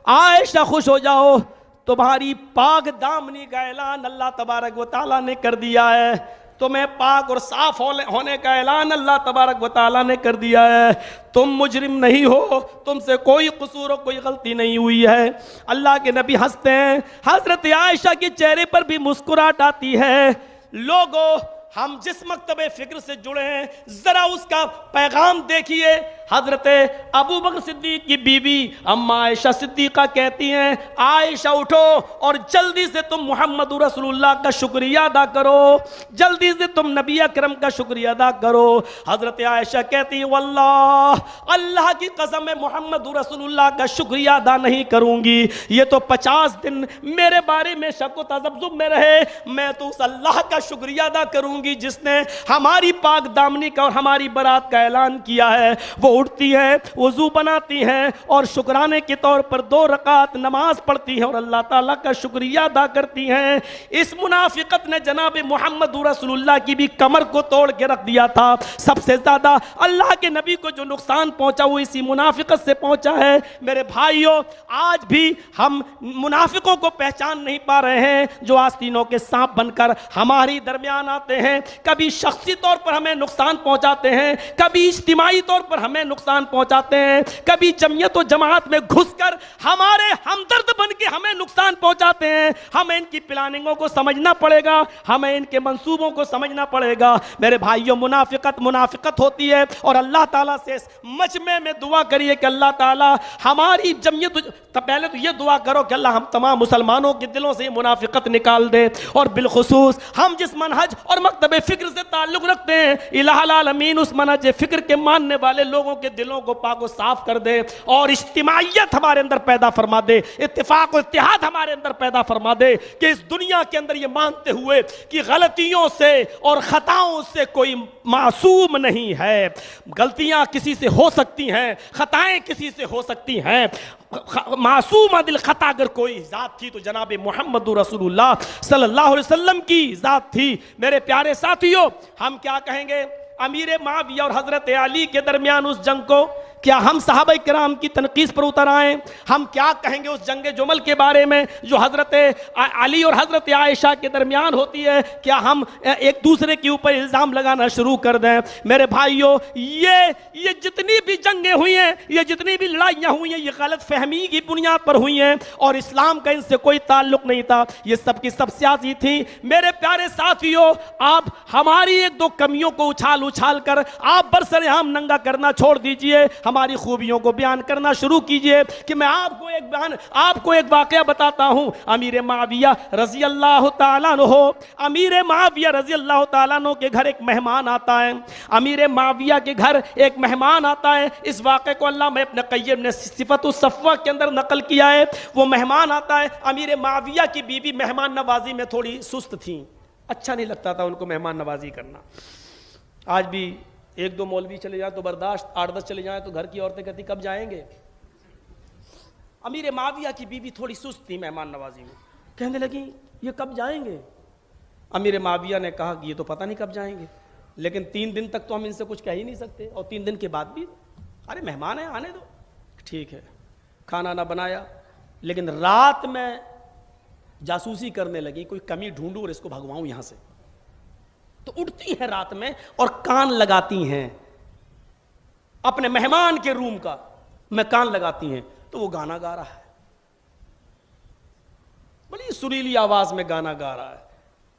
आयशा खुश हो जाओ, तुम्हारी पाक दामनी का ऐलान अल्लाह तबारक व तआला ने कर दिया है। तुम्हें पाक और साफ होने का ऐलान अल्लाह तबारक व तआला ने कर दिया है। तुम मुजरिम नहीं हो, तुमसे कोई कसूर और कोई गलती नहीं हुई है। अल्लाह के नबी हंसते हैं, हजरत आयशा के चेहरे पर भी मुस्कुराहट आती है। लोगों, हम जिस मकतबे फिक्र से जुड़े हैं जरा उसका पैगाम देखिए। हजरत अबू बकर सिद्दीक की बीवी अम्मा आयशा सिद्दीका कहती हैं, आयशा उठो और जल्दी से तुम मोहम्मद रसूलुल्लाह का शुक्रिया अदा करो, जल्दी से तुम नबी अकरम का शुक्रिया अदा करो। हजरत आयशा कहती है, वल्लाह अल्लाह की कसम है मोहम्मद रसूलुल्लाह का शुक्रिया अदा नहीं करूंगी, ये तो 50 दिन मेरे बारे में शक व तज़ब्ज़ुब में रहे। मैं तो उस अल्लाह का शुक्रिया अदा करूंगी जिसने हमारी पाक दामनी का और हमारी बारात का ऐलान किया है। वो उठती है, वजू बनाती हैं और शुक्राने के तौर पर 2 रकात नमाज पढ़ती हैं और अल्लाह ताला का शुक्रिया अदा करती हैं। इस मुनाफिकत ने जनाब मोहम्मद रसूलुल्लाह की भी कमर को तोड़ के रख दिया था। सबसे ज्यादा अल्लाह के नबी को जो नुकसान पहुंचा वो इसी मुनाफिकत से पहुंचा है। मेरे भाइयों, आज भी हम मुनाफिकों को पहचान नहीं पा रहे हैं, जो आस्तीनों के सांप बनकर हमारी दरमियान आते हैं। कभी शख्सी तौर पर हमें नुकसान पहुंचाते हैं, कभी इज्तिमाई तौर पर हमें नुकसान पहुंचाते हैं, कभी जमीयत और जमात में घुसकर हमारे हमदर्द बन के हमें नुकसान पहुंचाते हैं। हमें इनकी प्लानिंगों को समझना पड़ेगा, हमें इनके मंसूबों को समझना पड़ेगा। मेरे भाइयों, मुनाफिकत मुनाफिकत होती है और अल्लाह ताला से मजमे में दुआ करिए कि अल्लाह ताला हमारी जमीयत, पहले तो ये दुआ करो कि अल्लाह हम तमाम मुसलमानों के दिलों से मुनाफिकत निकाल दे। और बिलखुसूस हम जिस मनहज और मकतबे फिक्र से ताल्लुक रखते हैं, इलाहुल आलमीन उस मनहज फिक्र के मानने वाले लोगों के दिलों को पाको साफ कर दे और इज्तिमाइयत हमारे अंदर पैदा फरमा दे, इत्तिफाक और इत्तिहाद हमारे अंदर पैदा फरमा दे कि इस दुनिया के अंदर ये मानते हुए कि गलतियों से और खताओं से कोई मासूम नहीं है। गलतियां किसी से हो सकती हैं, खताएं किसी से हो सकती हैं, मासूम दिल खता अगर कोई जात थी तो जनाब मोहम्मद रसूलुल्लाह सल्लल्लाहु अलैहि वसल्लम की जात थी। मेरे प्यारे साथियों, हम क्या कहेंगे अमीर माविया और हजरत अली के दरमियान उस जंग को? क्या हम सहाबा किराम की तनकीस पर उतर आए? हम क्या कहेंगे उस जंग जुमल के बारे में जो हजरत अली और हजरत आयशा के दरमियान होती है? क्या हम एक दूसरे के ऊपर इल्ज़ाम लगाना शुरू कर दें? मेरे भाइयों, ये जितनी भी जंगें हुई हैं, ये जितनी भी लड़ाइयाँ हुई हैं, ये गलत फहमी की बुनियाद पर हुई हैं और इस्लाम का इनसे कोई ताल्लुक नहीं था। ये सब की सब सियासी थी। मेरे प्यारे साथियों, आप हमारी 1-2 कमियों को उछाल उछाल कर आप बरसरेआम नंगा करना छोड़ दीजिए, हमारी खूबियों को बयान करना शुरू कीजिए। कि मैं आपको एक वाकया बताता हूं। अमीर माविया रजी अल्लाह ताला अन्हु, अमीर माविया रजी अल्लाह ताला अन्हु के घर एक मेहमान आता है। अमीर माविया के घर एक मेहमान आता है। इस वाक़े को अल्लाह में अपने क़य्यम ने सिफ़तुस सफ़वा के अंदर नकल किया है। वो मेहमान आता है, अमीर माविया की बीवी मेहमान नवाजी में थोड़ी सुस्त थी, अच्छा नहीं लगता था उनको मेहमान नवाजी करना। आज भी 1-2 मौलवी चले जाए तो बर्दाश्त, 8-10 चले जाए तो घर की औरतें कहती कब जाएंगे। अमीर माविया की बीवी थोड़ी सुस्त थी मेहमान नवाजी में, कहने लगी ये कब जाएंगे। अमीर माविया ने कहा कि ये तो पता नहीं कब जाएंगे, लेकिन 3 दिन तक तो हम इनसे कुछ कह ही नहीं सकते, और 3 दिन के बाद भी अरे मेहमान है आने दो। ठीक है, खाना ना बनाया, लेकिन रात में जासूसी करने लगी, कोई कमी ढूंढूं और इसको भगवाऊं यहां से। तो उठती हैं रात में और कान लगाती हैं अपने मेहमान के रूम का, में कान लगाती हैं तो वो गाना गा रहा है, बड़ी सुरीली आवाज में गाना गा रहा है।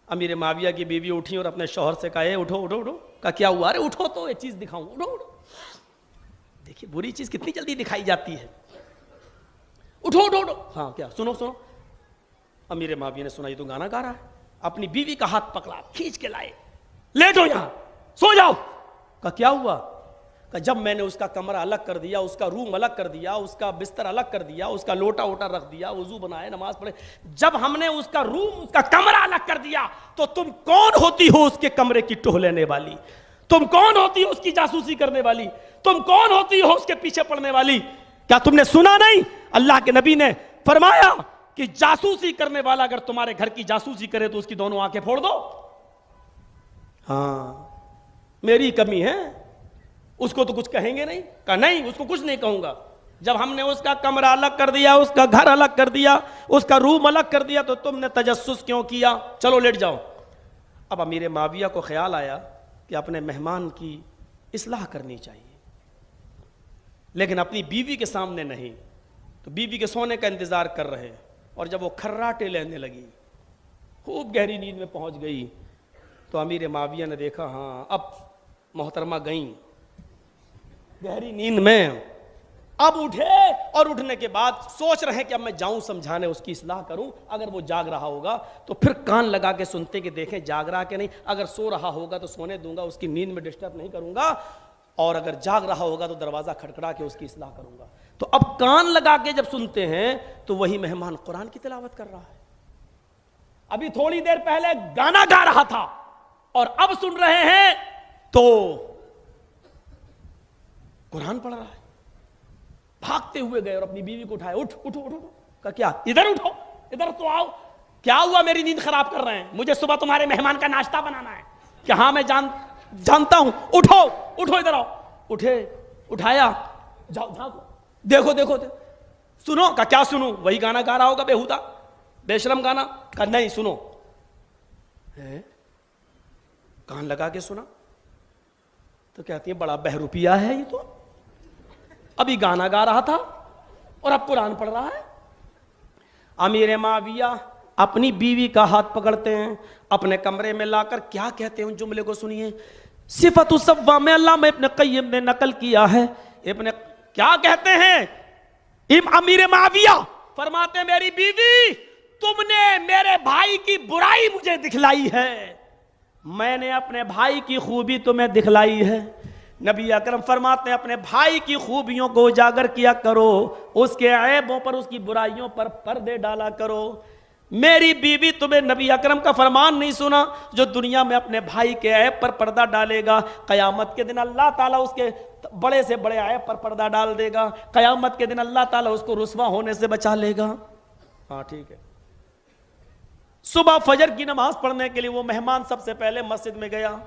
अमीर माविया की बीवी उठी और अपने शौहर से कहा उठो उठो उठो। कहा क्या हुआ? अरे उठो तो ये चीज दिखाऊं, उठो उठो। देखिए बुरी चीज कितनी जल्दी दिखाई जाती है। उठो उठो उठो। हाँ क्या? सुनो सुनो। अमीर माविया ने सुना ये तो गाना गा रहा है, अपनी बीवी का हाथ पकड़ा, खींच के लाए, लेटो यहां, सो जाओ। कहा क्या हुआ? कहा जब मैंने उसका कमरा अलग कर दिया, उसका रूम अलग कर दिया, उसका बिस्तर अलग कर दिया, उसका लोटा वोटा रख दिया, वजू बनाए, नमाज पढ़े, जब हमने उसका रूम, उसका कमरा अलग कर दिया, तो तुम कौन होती हो उसके कमरे की टोह लेने वाली? तुम कौन होती हो उसकी जासूसी करने वाली? तुम कौन होती हो उसके पीछे पड़ने वाली? क्या तुमने सुना नहीं? अल्लाह के नबी ने फरमाया कि जासूसी करने वाला अगर तुम्हारे घर की जासूसी करे तो उसकी दोनों आंखें फोड़ दो। हाँ मेरी कमी है, उसको तो कुछ कहेंगे नहीं? कहा नहीं, उसको कुछ नहीं कहूंगा। जब हमने उसका कमरा अलग कर दिया, उसका घर अलग कर दिया, उसका रूम अलग कर दिया, तो तुमने तजस्सुस क्यों किया? चलो लेट जाओ। अब अमीर माविया को ख्याल आया कि अपने मेहमान की इस्लाह करनी चाहिए, लेकिन अपनी बीवी के सामने नहीं। तो बीवी के सोने का इंतजार कर रहे, और जब वो खर्राटे लेने लगी, खूब गहरी नींद में पहुंच गई, तो अमीर माविया ने देखा हाँ अब मोहतरमा गई गहरी नींद में। अब उठे और उठने के बाद सोच रहे हैं कि अब मैं जाऊं समझाने, उसकी इस्लाह करूं। अगर वो जाग रहा होगा तो फिर कान लगा के सुनते कि देखें जाग रहा कि नहीं। अगर सो रहा होगा तो सोने दूंगा, उसकी नींद में डिस्टर्ब नहीं करूंगा, और अगर जाग रहा होगा तो दरवाजा खटखटा के उसकी इस्लाह करूंगा। तो अब कान लगा के जब सुनते हैं तो वही मेहमान कुरान की तिलावत कर रहा है। अभी थोड़ी देर पहले गाना गा रहा था और अब सुन रहे हैं तो कुरान पढ़ रहा है। भागते हुए गए और अपनी बीवी को उठाए, उठ उठो उठो। कहा क्या? इधर उठो, इधर तो आओ। क्या हुआ? मेरी नींद खराब कर रहे हैं, मुझे सुबह तुम्हारे मेहमान का नाश्ता बनाना है। क्या? हाँ मैं जानता हूं। उठो उठो, इधर आओ। उठे, उठाया, जाओ झांको, देखो देखो सुनो। का क्या सुनो? वही गाना गा रहा होगा बेहुदा बेशरम गाना। का नहीं सुनो। कान लगा के सुना तो कहती है बड़ा बहरूपिया है ये तो, अभी गाना गा रहा था और अब कुरान पढ़ रहा है। अमीर माविया अपनी बीवी का हाथ पकड़ते हैं, अपने कमरे में लाकर क्या कहते हैं उन जुमले को सुनिए। सिफतु सव्वा में अल्लामा इब्न क़य्यिम ने नकल किया है। इब्न क्या कहते हैं अमीर माविया? फरमाते मेरी बीवी तुमने मेरे भाई की बुराई मुझे दिखलाई है, मैंने अपने भाई की खूबी तुम्हें दिखलाई है। नबी अकरम फरमाते हैं अपने भाई की खूबियों को उजागर किया करो, उसके ऐबों पर, उसकी बुराइयों पर पर्दे डाला करो। मेरी बीवी तुम्हें नबी अकरम का फरमान नहीं सुना? जो दुनिया में अपने भाई के ऐब पर पर्दा डालेगा, कयामत के दिन अल्लाह ताला उसके बड़े से बड़े ऐब पर पर्दा डाल देगा। कयामत के दिन अल्लाह ताला उसको रुस्वा होने से बचा लेगा। हाँ ठीक है। सुबह फजर की नमाज पढ़ने के लिए वो मेहमान सबसे पहले मस्जिद में गया।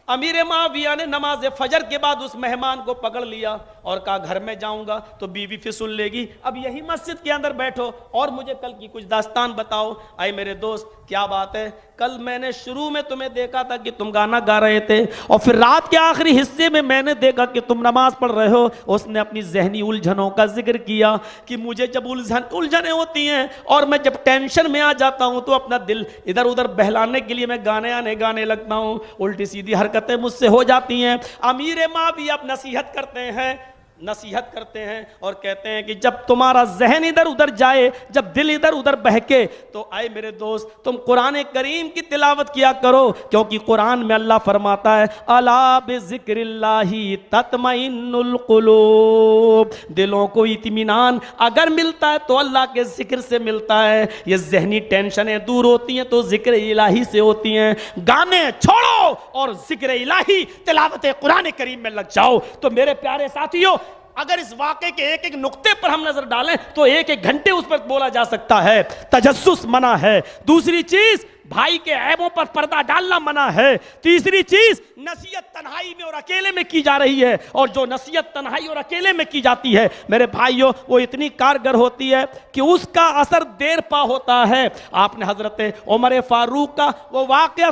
अमीर माविया ने नमाज फजर के बाद उस मेहमान को पकड़ लिया और कहा घर में जाऊंगा तो बीवी फिर सुन लेगी, अब यही मस्जिद के अंदर बैठो और मुझे कल की कुछ दास्तान बताओ। आए मेरे दोस्त क्या बात है? कल मैंने शुरू में तुम्हें देखा था कि तुम गाना गा रहे थे, और फिर रात के आखिरी हिस्से में मैंने देखा कि तुम नमाज पढ़ रहे हो। उसने अपनी जहनी उलझनों का जिक्र किया कि मुझे जब उलझने होती हैं और मैं जब टेंशन में आ जाता हूं तो अपना दिल इधर उधर बहलाने के लिए मैं गाने लगता हूं, उल्टी सीधी हरकतें मुझसे हो जाती हैं। अमीर माविया अब नसीहत करते हैं और कहते हैं कि जब तुम्हारा जहन इधर उधर जाए, जब दिल इधर उधर बहके, तो आए मेरे दोस्त तुम कुरान करीम की तिलावत किया करो, क्योंकि कुरान में अल्लाह फरमाता है अला बिज़िक्रिल्लाहि तत्मइन्नुल कुलूब, दिलों को इत्मीनान अगर मिलता है तो अल्लाह के जिक्र से मिलता है। ये जहनी टेंशनें दूर होती हैं तो जिक्र इलाही से होती हैं। गाने छोड़ो और जिक्र इलाही तिलावत कुरान करीम में लग जाओ। तो मेरे प्यारे साथियों, अगर इस वाक़े के एक एक नुक्ते पर हम नजर डालें तो एक एक घंटे उस पर बोला जा सकता है। तजस्सुस मना है। दूसरी चीज, भाई के ऐबों पर पर्दा डालना मना है। तीसरी चीज, नसीहत तन्हाई में और अकेले में की जा रही है, और जो नसीहत तन्हाई और अकेले में की जाती है मेरे भाइयों, वो इतनी कारगर होती है कि उसका असर देर पा होता है। आपने हजरत उमर फारूक का वो वाक़या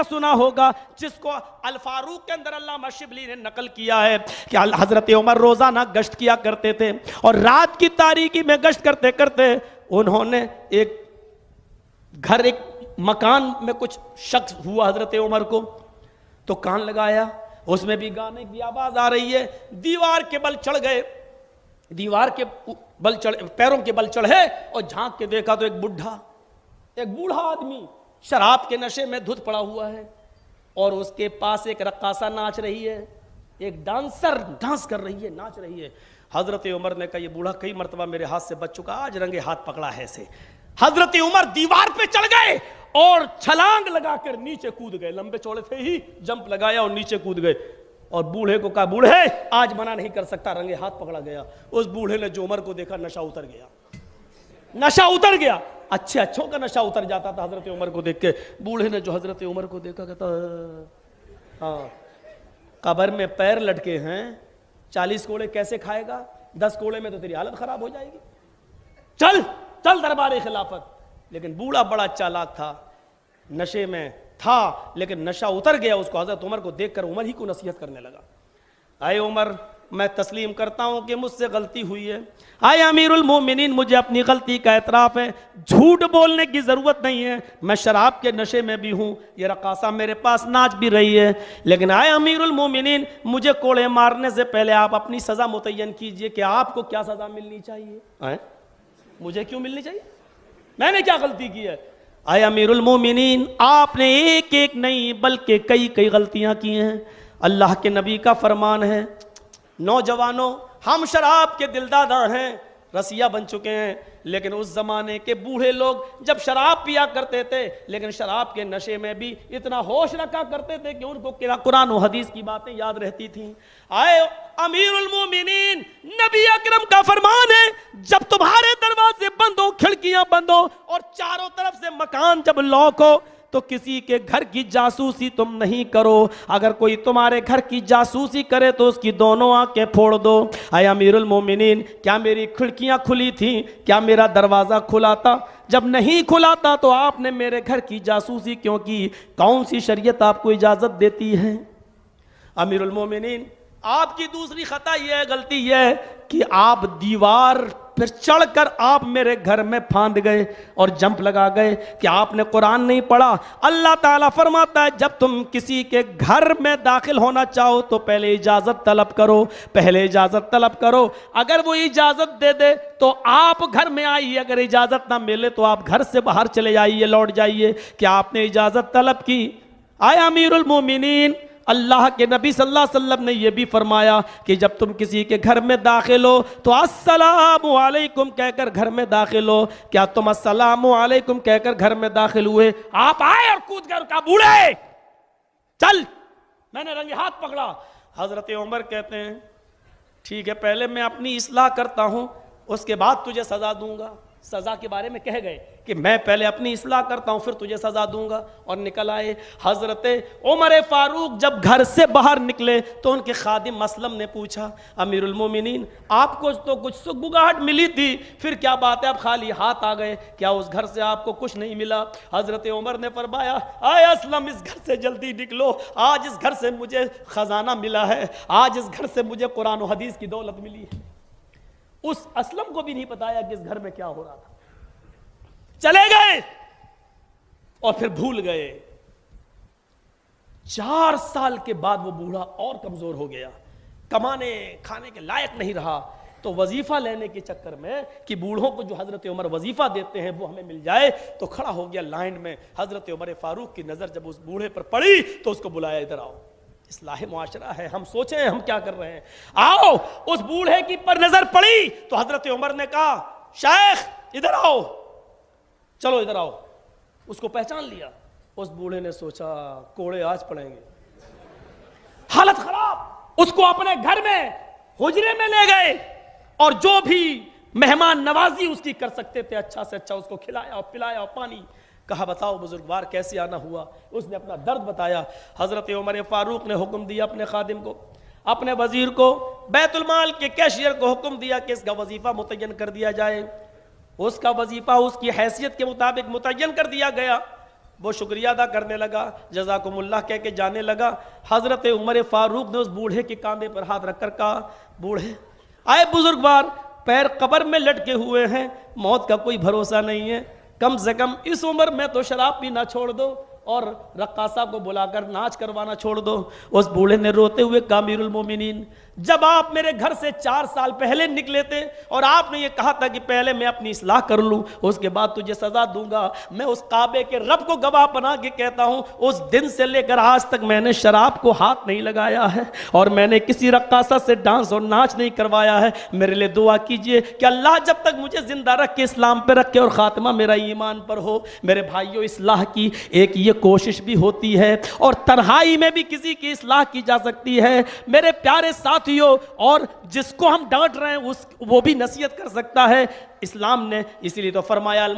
सुना होगा जिसको अल फारूक के अंदर अल्लामा शिबली ने नकल किया है कि हजरत उमर रोजाना गश्त किया करते थे, और रात की तारीकी में गश्त करते करते उन्होंने एक मकान में कुछ शख्स हुआ हजरत उमर को, तो कान लगाया, उसमें भी गाने की आवाज आ रही है। दीवार के बल चढ़ गए, पैरों के बल चढ़े और झांक के देखा तो एक बूढ़ा आदमी शराब के नशे में धुत पड़ा हुआ है, और उसके पास एक रक्कासा नाच रही है, एक डांसर डांस कर रही है, नाच रही है। हजरत उमर ने कहा, ये बूढ़ा कई मरतबा मेरे हाथ से बच चुका, आज रंगे हाथ पकड़ा है इसे। हजरत उमर दीवार पे चढ़ गए और छलांग लगाकर नीचे कूद गए। लंबे चौड़े थे ही, जंप लगाया और नीचे कूद गए, और बूढ़े को कहा, बूढ़े आज मना नहीं कर सकता, रंगे हाथ पकड़ा गया। उस बूढ़े ने जो उमर को देखा, नशा उतर गया। अच्छों का नशा उतर जाता था हजरत उमर को देख के। बूढ़े ने जो हजरत उमर को देखा, कहता, हाँ, कब्र में पैर लटके हैं, 40 कोड़े कैसे खाएगा, 10 कोड़े में तो तेरी हालत खराब हो जाएगी, चल दरबार खिलाफत। लेकिन बूढ़ा बड़ा चालाक था, नशे में था, लेकिन नशा उतर गया उसको। हजरत उमर को देखकर उमर ही को नसीहत करने लगा, आए उमर, मैं तस्लीम करता हूं कि मुझसे गलती हुई है। आए अमीरुल मोमिनीन, मुझे अपनी गलती का एतराफ है, झूठ बोलने की जरूरत नहीं है, मैं शराब के नशे में भी हूं, ये रकासा मेरे पास नाच भी रही है, लेकिन आए अमीरुल मोमिनीन, मुझे कोड़े मारने से पहले आप अपनी सजा मुतय्यन कीजिए कि आपको क्या सजा मिलनी चाहिए। आए, मुझे क्यों मिलनी चाहिए, मैंने क्या गलती की है? आए अमीरुल मोमिनीन, आपने एक एक नहीं बल्कि कई गलतियां की हैं। अल्लाह के नबी का फरमान है, नौजवानों, हम शराब के दिलदादा हैं, रसिया बन चुके हैं, लेकिन उस जमाने के बूढ़े लोग जब शराब पिया करते थे, लेकिन शराब के नशे में भी इतना होश रखा करते थे कि उनको कुरान और हदीस की बातें याद रहती थी। आए अमीरुल मोमिनीन, नबी अकरम का फरमान है, जब तुम्हारे दरवाजे बंद हो, खिड़कियां बंद हो और चारों तरफ से मकान जब लॉक हो, तो किसी के घर की जासूसी तुम नहीं करो। अगर कोई तुम्हारे घर की जासूसी करे तो उसकी दोनों आंखें फोड़ दो। आए अमीरुल मोमिनीन, क्या मेरी खिड़कियां खुली थी, क्या मेरा दरवाज़ा खुला था? जब नहीं खुला था तो आपने मेरे घर की जासूसी क्यों की? कौन सी शरीयत आपको इजाज़त देती है? अमीरुल मोमिनीन, आपकी दूसरी खता यह है, गलती यह है कि आप दीवार पर चढ़कर आप मेरे घर में फांद गए और जंप लगा गए कि आपने कुरान नहीं पढ़ा। अल्लाह ताला फरमाता है, जब तुम किसी के घर में दाखिल होना चाहो तो पहले इजाज़त तलब करो। अगर वो इजाज़त दे दे तो आप घर में आइए, अगर इजाज़त ना मिले तो आप घर से बाहर चले जाइए, लौट जाइए। क्या आपने इजाज़त तलब की? आया अमीरुल मोमिनीन, अल्लाह के नबी सल्लल्लाहु अलैहि वसल्लम ने यह भी फरमाया कि जब तुम किसी के घर में दाखिल हो तो अस्सलामु अलैकुम कहकर घर में दाखिल हो। क्या तुम अस्सलामु अलैकुम कहकर घर में दाखिल हुए? आप आए और कूद कर कहा, बूढ़े चल, मैंने रंगे हाथ पकड़ा। हजरत उमर कहते हैं, ठीक है, पहले मैं अपनी इस्लाह करता हूं, उसके बाद तुझे सजा दूंगा। सजा के बारे में कह गए कि मैं पहले अपनी इस्लाह करता हूं, फिर तुझे सजा दूंगा, और निकल आए। हजरत उमर फारूक जब घर से बाहर निकले तो उनके खादिम असलम ने पूछा, अमीरुल मोमिनीन, आपको तो कुछ सुगबुगाहट मिली थी, फिर क्या बात है आप खाली हाथ आ गए? क्या उस घर से आपको कुछ नहीं मिला? हजरत उमर ने फरमाया, आए असलम, इस घर से जल्दी निकलो, आज इस घर से मुझे खजाना मिला है, आज इस घर से मुझे कुरान और हदीस की दौलत मिली है। उस असलम को भी नहीं बताया कि इस घर में क्या हो रहा था। चले गए और फिर भूल गए। 4 साल के बाद वो बूढ़ा और कमजोर हो गया, कमाने खाने के लायक नहीं रहा। तो वजीफा लेने के चक्कर में कि बूढ़ों को जो हजरत उमर वजीफा देते हैं वो हमें मिल जाए, तो खड़ा हो गया लाइन में। हजरत उमर फारूक की नजर जब उस बूढ़े पर पड़ी तो उसको बुलाया, इधर आओ, इस्लाह मुआशरा है, हम सोचे हम क्या कर रहे हैं, आओ। उस बूढ़े की पर नजर पड़ी तो हजरत उमर ने कहा, शेख इधर आओ, चलो इधर आओ। उसको पहचान लिया। उस बूढ़े ने सोचा, कोड़े आज पड़ेंगे, हालत खराब। उसको अपने घर में हुजरे में ले गए और जो भी मेहमान नवाजी उसकी कर सकते थे अच्छा से अच्छा उसको खिलाया और पिलाया और पानी। कहा बताओ बुजुर्गवार कैसे आना हुआ। उसने अपना दर्द बताया। हजरत उमर फारूक ने हुक्म दिया अपने खादिम को, अपने वजीर को, बैतुल माल के कैशियर को हुक्म दिया कि इसका वजीफा मुतय्यन कर दिया जाए। उसका वजीफा उसकी हैसियत के मुताबिक मुतय्यन कर दिया गया। वो शुक्रिया अदा करने लगा, जज़ाकुमुल्लाह कह के जाने लगा। हजरत उमर फारूक ने उस बूढ़े के कांधे पर हाथ रखकर कहा, बूढ़े आए बुजुर्गवार, पैर कब्र में लटके हुए हैं, मौत का कोई भरोसा नहीं है, कम से कम इस उम्र में तो शराब पीना छोड़ दो और रक्कासा को बुलाकर नाच करवाना छोड़ दो। उस बूढ़े ने रोते हुए कहा, अमीरुल मोमिनीन, जब आप मेरे घर से 4 साल पहले निकले थे और आपने ये कहा था कि पहले मैं अपनी इस्लाह कर लूं, उसके बाद तुझे सजा दूंगा, मैं उस काबे के रब को गवाह बना के कहता हूं, उस दिन से लेकर आज तक मैंने शराब को हाथ नहीं लगाया है और मैंने किसी रक्कासा से डांस और नाच नहीं करवाया है। मेरे लिए दुआ कीजिए कि अल्लाह जब तक मुझे जिंदा रख के इस्लाम पे रखे और खात्मा मेरा ईमान पर हो। मेरे भाइयों, इस्लाह की एक ये कोशिश भी होती है और तन्हाई में भी किसी की इस्लाह की जा सकती है। मेरे प्यारे साथियों, और जिसको हम डांट रहे हैं वो भी नसीहत कर सकता है। इस्लाम ने इसीलिए तो फरमाया, अल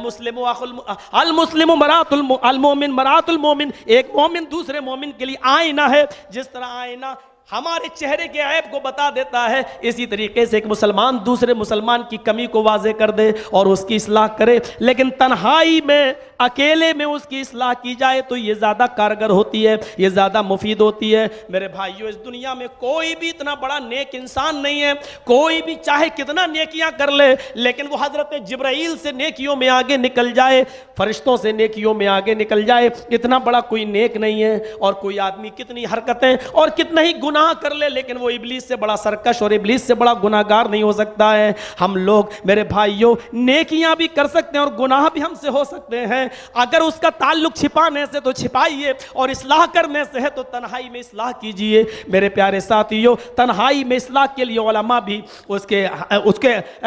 मुस्लिम मरातुल मोमिन, एक मोमिन दूसरे मोमिन के लिए आईना है। जिस तरह आईना हमारे चेहरे के ऐब को बता देता है, इसी तरीके से एक मुसलमान दूसरे मुसलमान की कमी को वाज़े कर दे और उसकी इस्लाह करे। लेकिन तन्हाई में, अकेले में उसकी इस्लाह की जाए तो ये ज़्यादा कारगर होती है, ये ज़्यादा मुफीद होती है। मेरे भाइयों, इस दुनिया में कोई भी इतना बड़ा नेक इंसान नहीं है, कोई भी चाहे कितना नेकियां कर ले, लेकिन वो हज़रत जिब्राइल से नेकियों में आगे निकल जाए, फरिश्तों से नेकियों में आगे निकल जाए, इतना बड़ा कोई नेक नहीं है। और कोई आदमी कितनी हरकतें और कितना ही गुनाह कर ले, लेकिन वो इब्लीस से बड़ा सरकश और इब्लीस से बड़ा गुनाहगार नहीं हो सकता है। हम लोग मेरे भाइयों नेकियां भी कर सकते हैं और गुनाह भी हमसे हो सकते हैं। अगर उसका ताल्लुक छिपाने से तो छिपाइए और इस्लाह करने से है तो तन्हाई में इस्लाह कीजिए। मेरे प्यारे साथियों, तन्हाई में इस्लाह के लिए उलमा भी उसके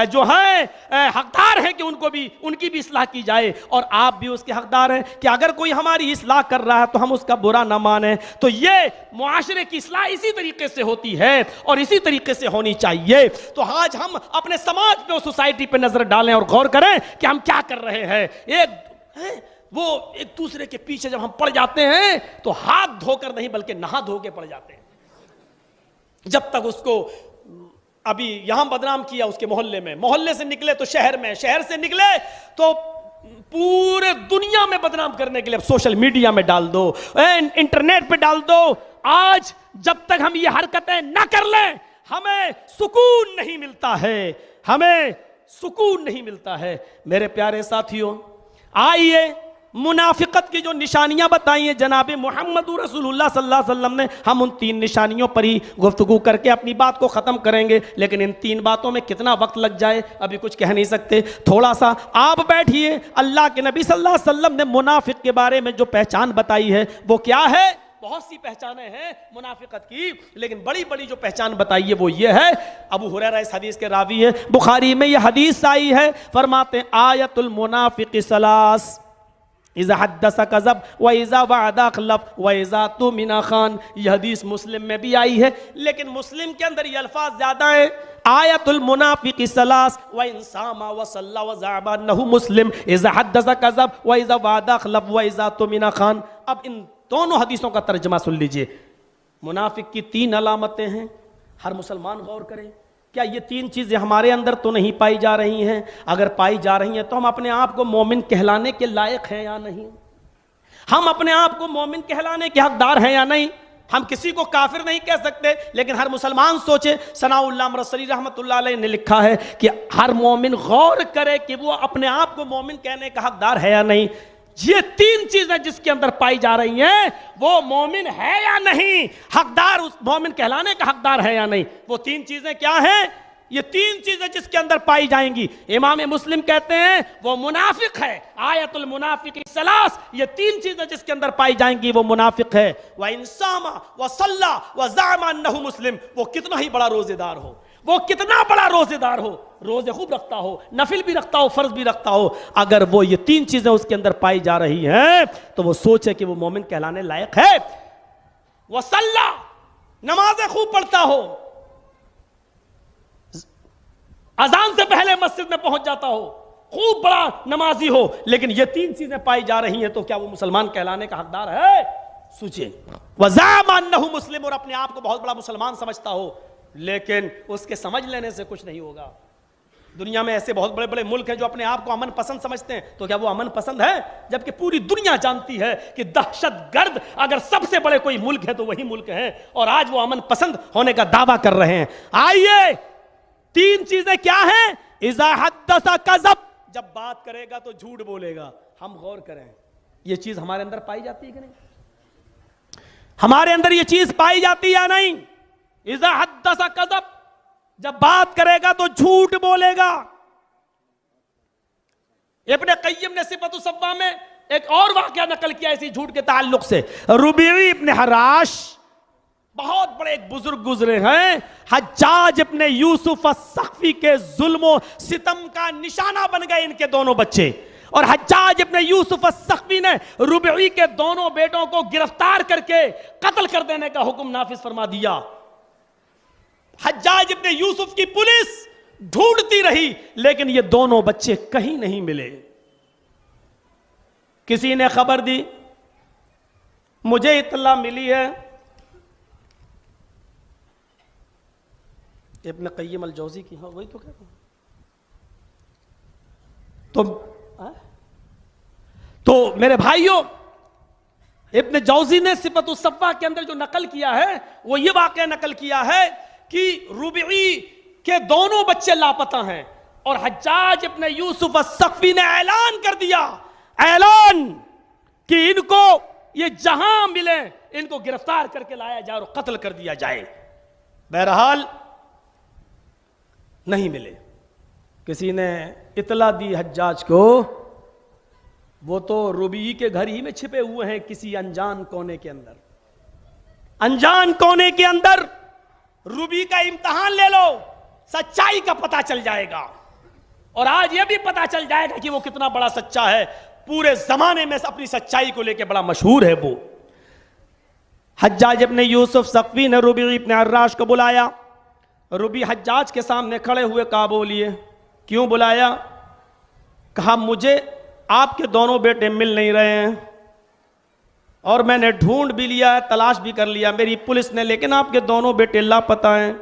जो है हकदार हैं कि उनको भी, उनकी भी इस्लाह की जाए। और आप भी उसके हकदार हैं कि अगर कोई हमारी इस्लाह कर रहा है तो हम उसका बुरा ना माने। तो ये मुआशरे की इस्लाह इसी तरीके से होती है और इसी तरीके से होनी चाहिए। तो आज हम अपने समाज पे और सोसाइटी पे नजर डालें और गौर करें कि हम क्या कर रहे हैं। वो एक दूसरे के पीछे जब हम पड़ जाते हैं तो हाथ धोकर नहीं बल्कि नहा धो के पड़ जाते हैं। जब तक उसको अभी यहां बदनाम किया उसके मोहल्ले में, मोहल्ले से निकले तो शहर में, शहर से निकले तो पूरे दुनिया में बदनाम करने के लिए सोशल मीडिया में डाल दो, इंटरनेट पे डाल दो। आज जब तक हम ये हरकतें ना कर लें हमें सुकून नहीं मिलता है, हमें सुकून नहीं मिलता है। मेरे प्यारे साथियों, आइए मुनाफिकत की जो निशानियां बताई हैं जनाब मोहम्मद रसूलुल्लाह सल्लल्लाहु अलैहि वसल्लम ने, हम उन 3 निशानियों पर ही गुफ्तगू करके अपनी बात को ख़त्म करेंगे। लेकिन इन 3 बातों में कितना वक्त लग जाए अभी कुछ कह नहीं सकते। थोड़ा सा आप बैठिए। अल्लाह के नबी सल्लल्लाहु अलैहि वसल्लम ने मुनाफिक के बारे में जो पहचान बताई है वो क्या है? बहुत सी पहचानें हैं मुनाफिकत की, लेकिन बड़ी बड़ी जो पहचान बताई है वो ये है। अबू हुरैरा इस हदीस के रावी है, बुखारी में ये हदीस आई है, फरमाते हैं आयतुल मुनाफिक सलास, इज़ा हद्दस कज़ब व इज़ा वअदा अख़लफ़ व इज़ा तुमिना खान। यह हदीस मुस्लिम में भी आई है, लेकिन मुस्लिम के अंदर ये अल्फाज ज़्यादा हैं। आयतुल मुनाफिक सलास व इंसामा व सल्ला व ज़अमा अन्नहु मुस्लिम, इज़ा हद्दस कज़ब व इज़ा वअदा अख़लफ़ व इज़ा तुमिना खान। अब इन दोनों हदीसों का तर्जमा सुन लीजिए। मुनाफिक की 3 अलामतें हैं, हर मुसलमान गौर करें। क्या ये 3 चीज़ें हमारे अंदर तो नहीं पाई जा रही हैं? अगर पाई जा रही हैं तो हम अपने आप को मोमिन कहलाने के लायक हैं या नहीं? हम अपने आप को मोमिन कहलाने के हकदार हैं या नहीं? हम किसी को काफिर नहीं कह सकते, लेकिन हर मुसलमान सोचे। सनाउल्लाह मरसली रहमतुल्लाह अलैह ने लिखा है कि हर मोमिन गौर करे कि वो अपने आप को मोमिन कहने का हकदार है या नहीं। ये 3 चीजें जिसके अंदर पाई जा रही हैं वो मोमिन है या नहीं, हकदार, उस मोमिन कहलाने का हकदार है या नहीं। वो 3 चीजें क्या हैं? ये 3 चीजें जिसके अंदर पाई जाएंगी, इमाम मुस्लिम कहते हैं वो मुनाफिक है। आयतुल मुनाफिक सलास, ये 3 चीजें जिसके अंदर पाई जाएंगी वो मुनाफिक है। व इंसामा व सल्ला व ज़अमा अन्नहु मुस्लिम, वो कितना ही बड़ा रोजेदार हो, वो कितना बड़ा रोजेदार हो, रोजे खूब रखता हो, नफिल भी रखता हो, फर्ज भी रखता हो, अगर वो ये 3 चीजें उसके अंदर पाई जा रही हैं तो वो सोचे कि वो मोमिन कहलाने लायक है। वो सल्ला, नमाजें खूब पढ़ता हो, अजान से पहले मस्जिद में पहुंच जाता हो, खूब बड़ा नमाजी हो, लेकिन ये 3 चीजें पाई जा रही हैं, तो क्या वो मुसलमान कहलाने का हकदार है? सोचिए। वज़ामन्नहु मुस्लिम, और अपने आप को बहुत बड़ा मुसलमान समझता हो, लेकिन उसके समझ लेने से कुछ नहीं होगा। दुनिया में ऐसे बहुत बड़े बड़े मुल्क हैं जो अपने आप को अमन पसंद समझते हैं, तो क्या वो अमन पसंद है? जबकि पूरी दुनिया जानती है कि दहशतगर्द अगर सबसे बड़े कोई मुल्क है तो वही मुल्क है, और आज वो अमन पसंद होने का दावा कर रहे हैं। आइए, 3 चीजें क्या हैं? इज़ा हद्दसा कज़ब, जब बात करेगा तो झूठ बोलेगा। हम गौर करें, ये चीज हमारे अंदर पाई जाती है कि नहीं? हमारे अंदर ये चीज पाई जाती है या नहीं? इज़ा हद्दसा कज़ब, जब बात करेगा तो झूठ बोलेगा। इब्ने क़य्यिम ने सिफ़तुस सफ़्वा में एक और वाक़या नकल किया इसी झूठ के ताल्लुक से। रुबीई इब्ने हर्राश, बहुत बड़े एक बुजुर्ग गुजरे हैं, हज्जाज इब्ने यूसुफ अस्सक़फ़ी के जुल्म सितम का निशाना बन गए इनके दोनों बच्चे। और हज्जाज इब्ने यूसुफ अस्सक़फ़ी ने रुबीई के दोनों बेटों को गिरफ्तार करके कत्ल कर देने का हुक्म नाफिज फरमा दिया। हज्जाज इब्ने यूसुफ की पुलिस ढूंढती रही, लेकिन ये दोनों बच्चे कहीं नहीं मिले। किसी ने खबर दी, मुझे इत्तला मिली है, इब्ने क़य्यिम अल-जौज़ी की, हाँ वही तो कहता हूं। तो मेरे भाइयों, इब्ने जौज़ी ने सिफ़तुस सफ़्वा के अंदर जो नकल किया है वो ये वाक़या नकल किया है कि रुबीई के दोनों बच्चे लापता हैं, और हज्जाज इब्ने यूसुफ अस्सक़फ़ी ने ऐलान कर दिया, ऐलान कि इनको ये जहां मिले इनको गिरफ्तार करके लाया जाए और कत्ल कर दिया जाए। बहरहाल नहीं मिले। किसी ने इतला दी हज्जाज को, वो तो रुबीई के घर ही में छिपे हुए हैं किसी अनजान कोने के अंदर। अनजान कोने के अंदर रुबीई का इम्तिहान ले लो, सच्चाई का पता चल जाएगा। और आज यह भी पता चल जाएगा कि वो कितना बड़ा सच्चा है। पूरे जमाने में अपनी सच्चाई को लेकर बड़ा मशहूर है वो। हज्जाज इब्ने यूसुफ सक़फ़ी ने रुबीई इब्ने हर्राश को बुलाया। रुबीई हज्जाज के सामने खड़े हुए, कहा बोलिए क्यों बुलाया? कहा मुझे आपके दोनों बेटे मिल नहीं रहे हैं, और मैंने ढूंढ भी लिया, तलाश भी कर लिया मेरी पुलिस ने, लेकिन आपके दोनों बेटे लापता हैं।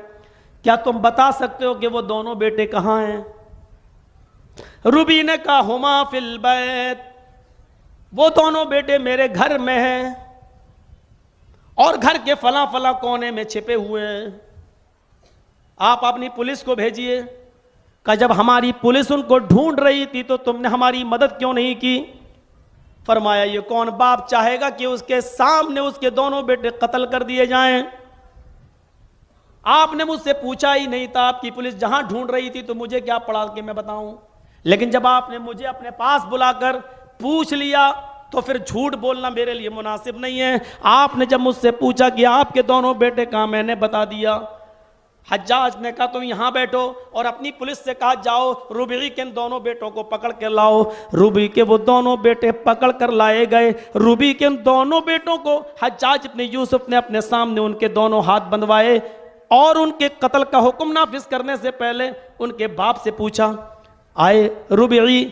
क्या तुम बता सकते हो कि वो दोनों बेटे कहाँ हैं? रुबीई ने कहा हुमा फिल बैत, वो दोनों बेटे मेरे घर में हैं और घर के फला फला कोने में छिपे हुए हैं, आप अपनी पुलिस को भेजिए। का जब हमारी पुलिस उनको ढूंढ रही थी तो तुमने हमारी मदद क्यों नहीं की? फरमाया ये कौन बाप चाहेगा कि उसके सामने उसके दोनों बेटे कत्ल कर दिए जाएं? आपने मुझसे पूछा ही नहीं था, आपकी पुलिस जहां ढूंढ रही थी तो मुझे क्या पड़ा कि मैं बताऊं? लेकिन जब आपने मुझे अपने पास बुलाकर पूछ लिया तो फिर झूठ बोलना मेरे लिए मुनासिब नहीं है। आपने जब मुझसे पूछा कि आपके दोनों बेटे कहां, मैंने बता दिया। हज्जाज ने कहा तुम यहां बैठो और अपनी पुलिस से कहा जाओ रुबीई के इन दोनों बेटों को पकड़ के लाओ। रुबीई के वो दोनों बेटे पकड़ कर लाए गए। रुबीई के इन दोनों बेटों को हज्जाज इब्ने यूसुफ ने अपने सामने उनके दोनों हाथ बंधवाए और उनके कत्ल का हुक्म नाफिज करने से पहले उनके बाप से पूछा, आए रुबीई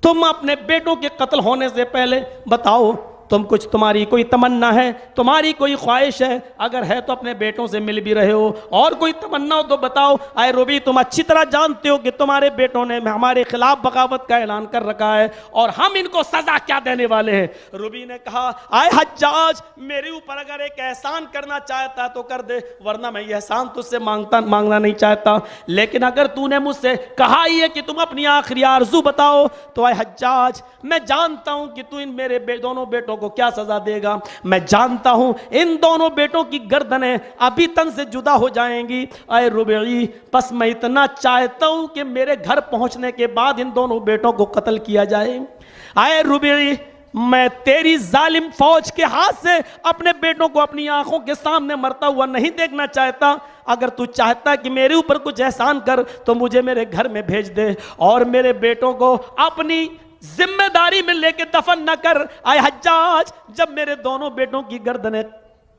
तुम अपने बेटों के कत्ल होने से पहले बताओ तुम्हारी कोई तमन्ना है, तुम्हारी कोई ख्वाहिश है? अगर है तो अपने बेटों से मिल भी रहे हो, और कोई तमन्ना हो तो बताओ। आए रुबीई तुम अच्छी तरह जानते हो कि तुम्हारे बेटों ने हमारे खिलाफ बगावत का ऐलान कर रखा है और हम इनको सजा क्या देने वाले हैं। रुबीई ने कहा आए हज्जाज मेरे ऊपर अगर एक एहसान करना चाहता तो कर दे, वरना मैं ये एहसान तुझसे मांगना नहीं चाहता। लेकिन अगर तूने मुझसे कहा ही है कि तुम अपनी आखिरी आरजू बताओ तो आए हज्जाज मैं जानता हूं कि तू इन मेरे दोनों बेटों को क्या सजा देगा। मैं जानता हूं इन दोनों बेटों की गर्दनें अभी तन से जुदा हो जाएंगी। आए रुबीई बस मैं इतना चाहता हूं कि मेरे घर पहुंचने के बाद इन दोनों बेटों को कत्ल किया जाए। आए रुबीई मैं तेरी जालिम फौज के हाथ से अपने बेटों को अपनी आंखों के सामने मरता हुआ नहीं देखना चाहता। अगर तू चाहता कि मेरे ऊपर कुछ एहसान कर तो मुझे मेरे घर में भेज दे और मेरे बेटों को अपनी जिम्मेदारी में लेके दफन न कर। आए हज्जाज जब मेरे दोनों बेटों की गर्दनें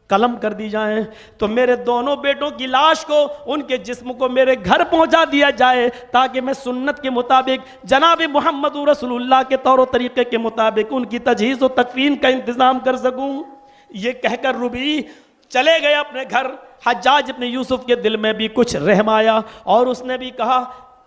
कलम कर दी जाए, तो मेरे दोनों बेटों की लाश को, उनके जिस्म को मेरे घर पहुंचा दिया जाए, ताकि मैं सुन्नत के मुताबिक, जनाब मोहम्मद रसूलुल्लाह के तौर तरीके के मुताबिक उनकी तजहीज़ और तकफीन का इंतज़ाम कर सकूं। ये कहकर रुबी चले गए अपने घर। हज्जाज इब्न यूसुफ के दिल में भी कुछ रहम आया और उसने भी कहा,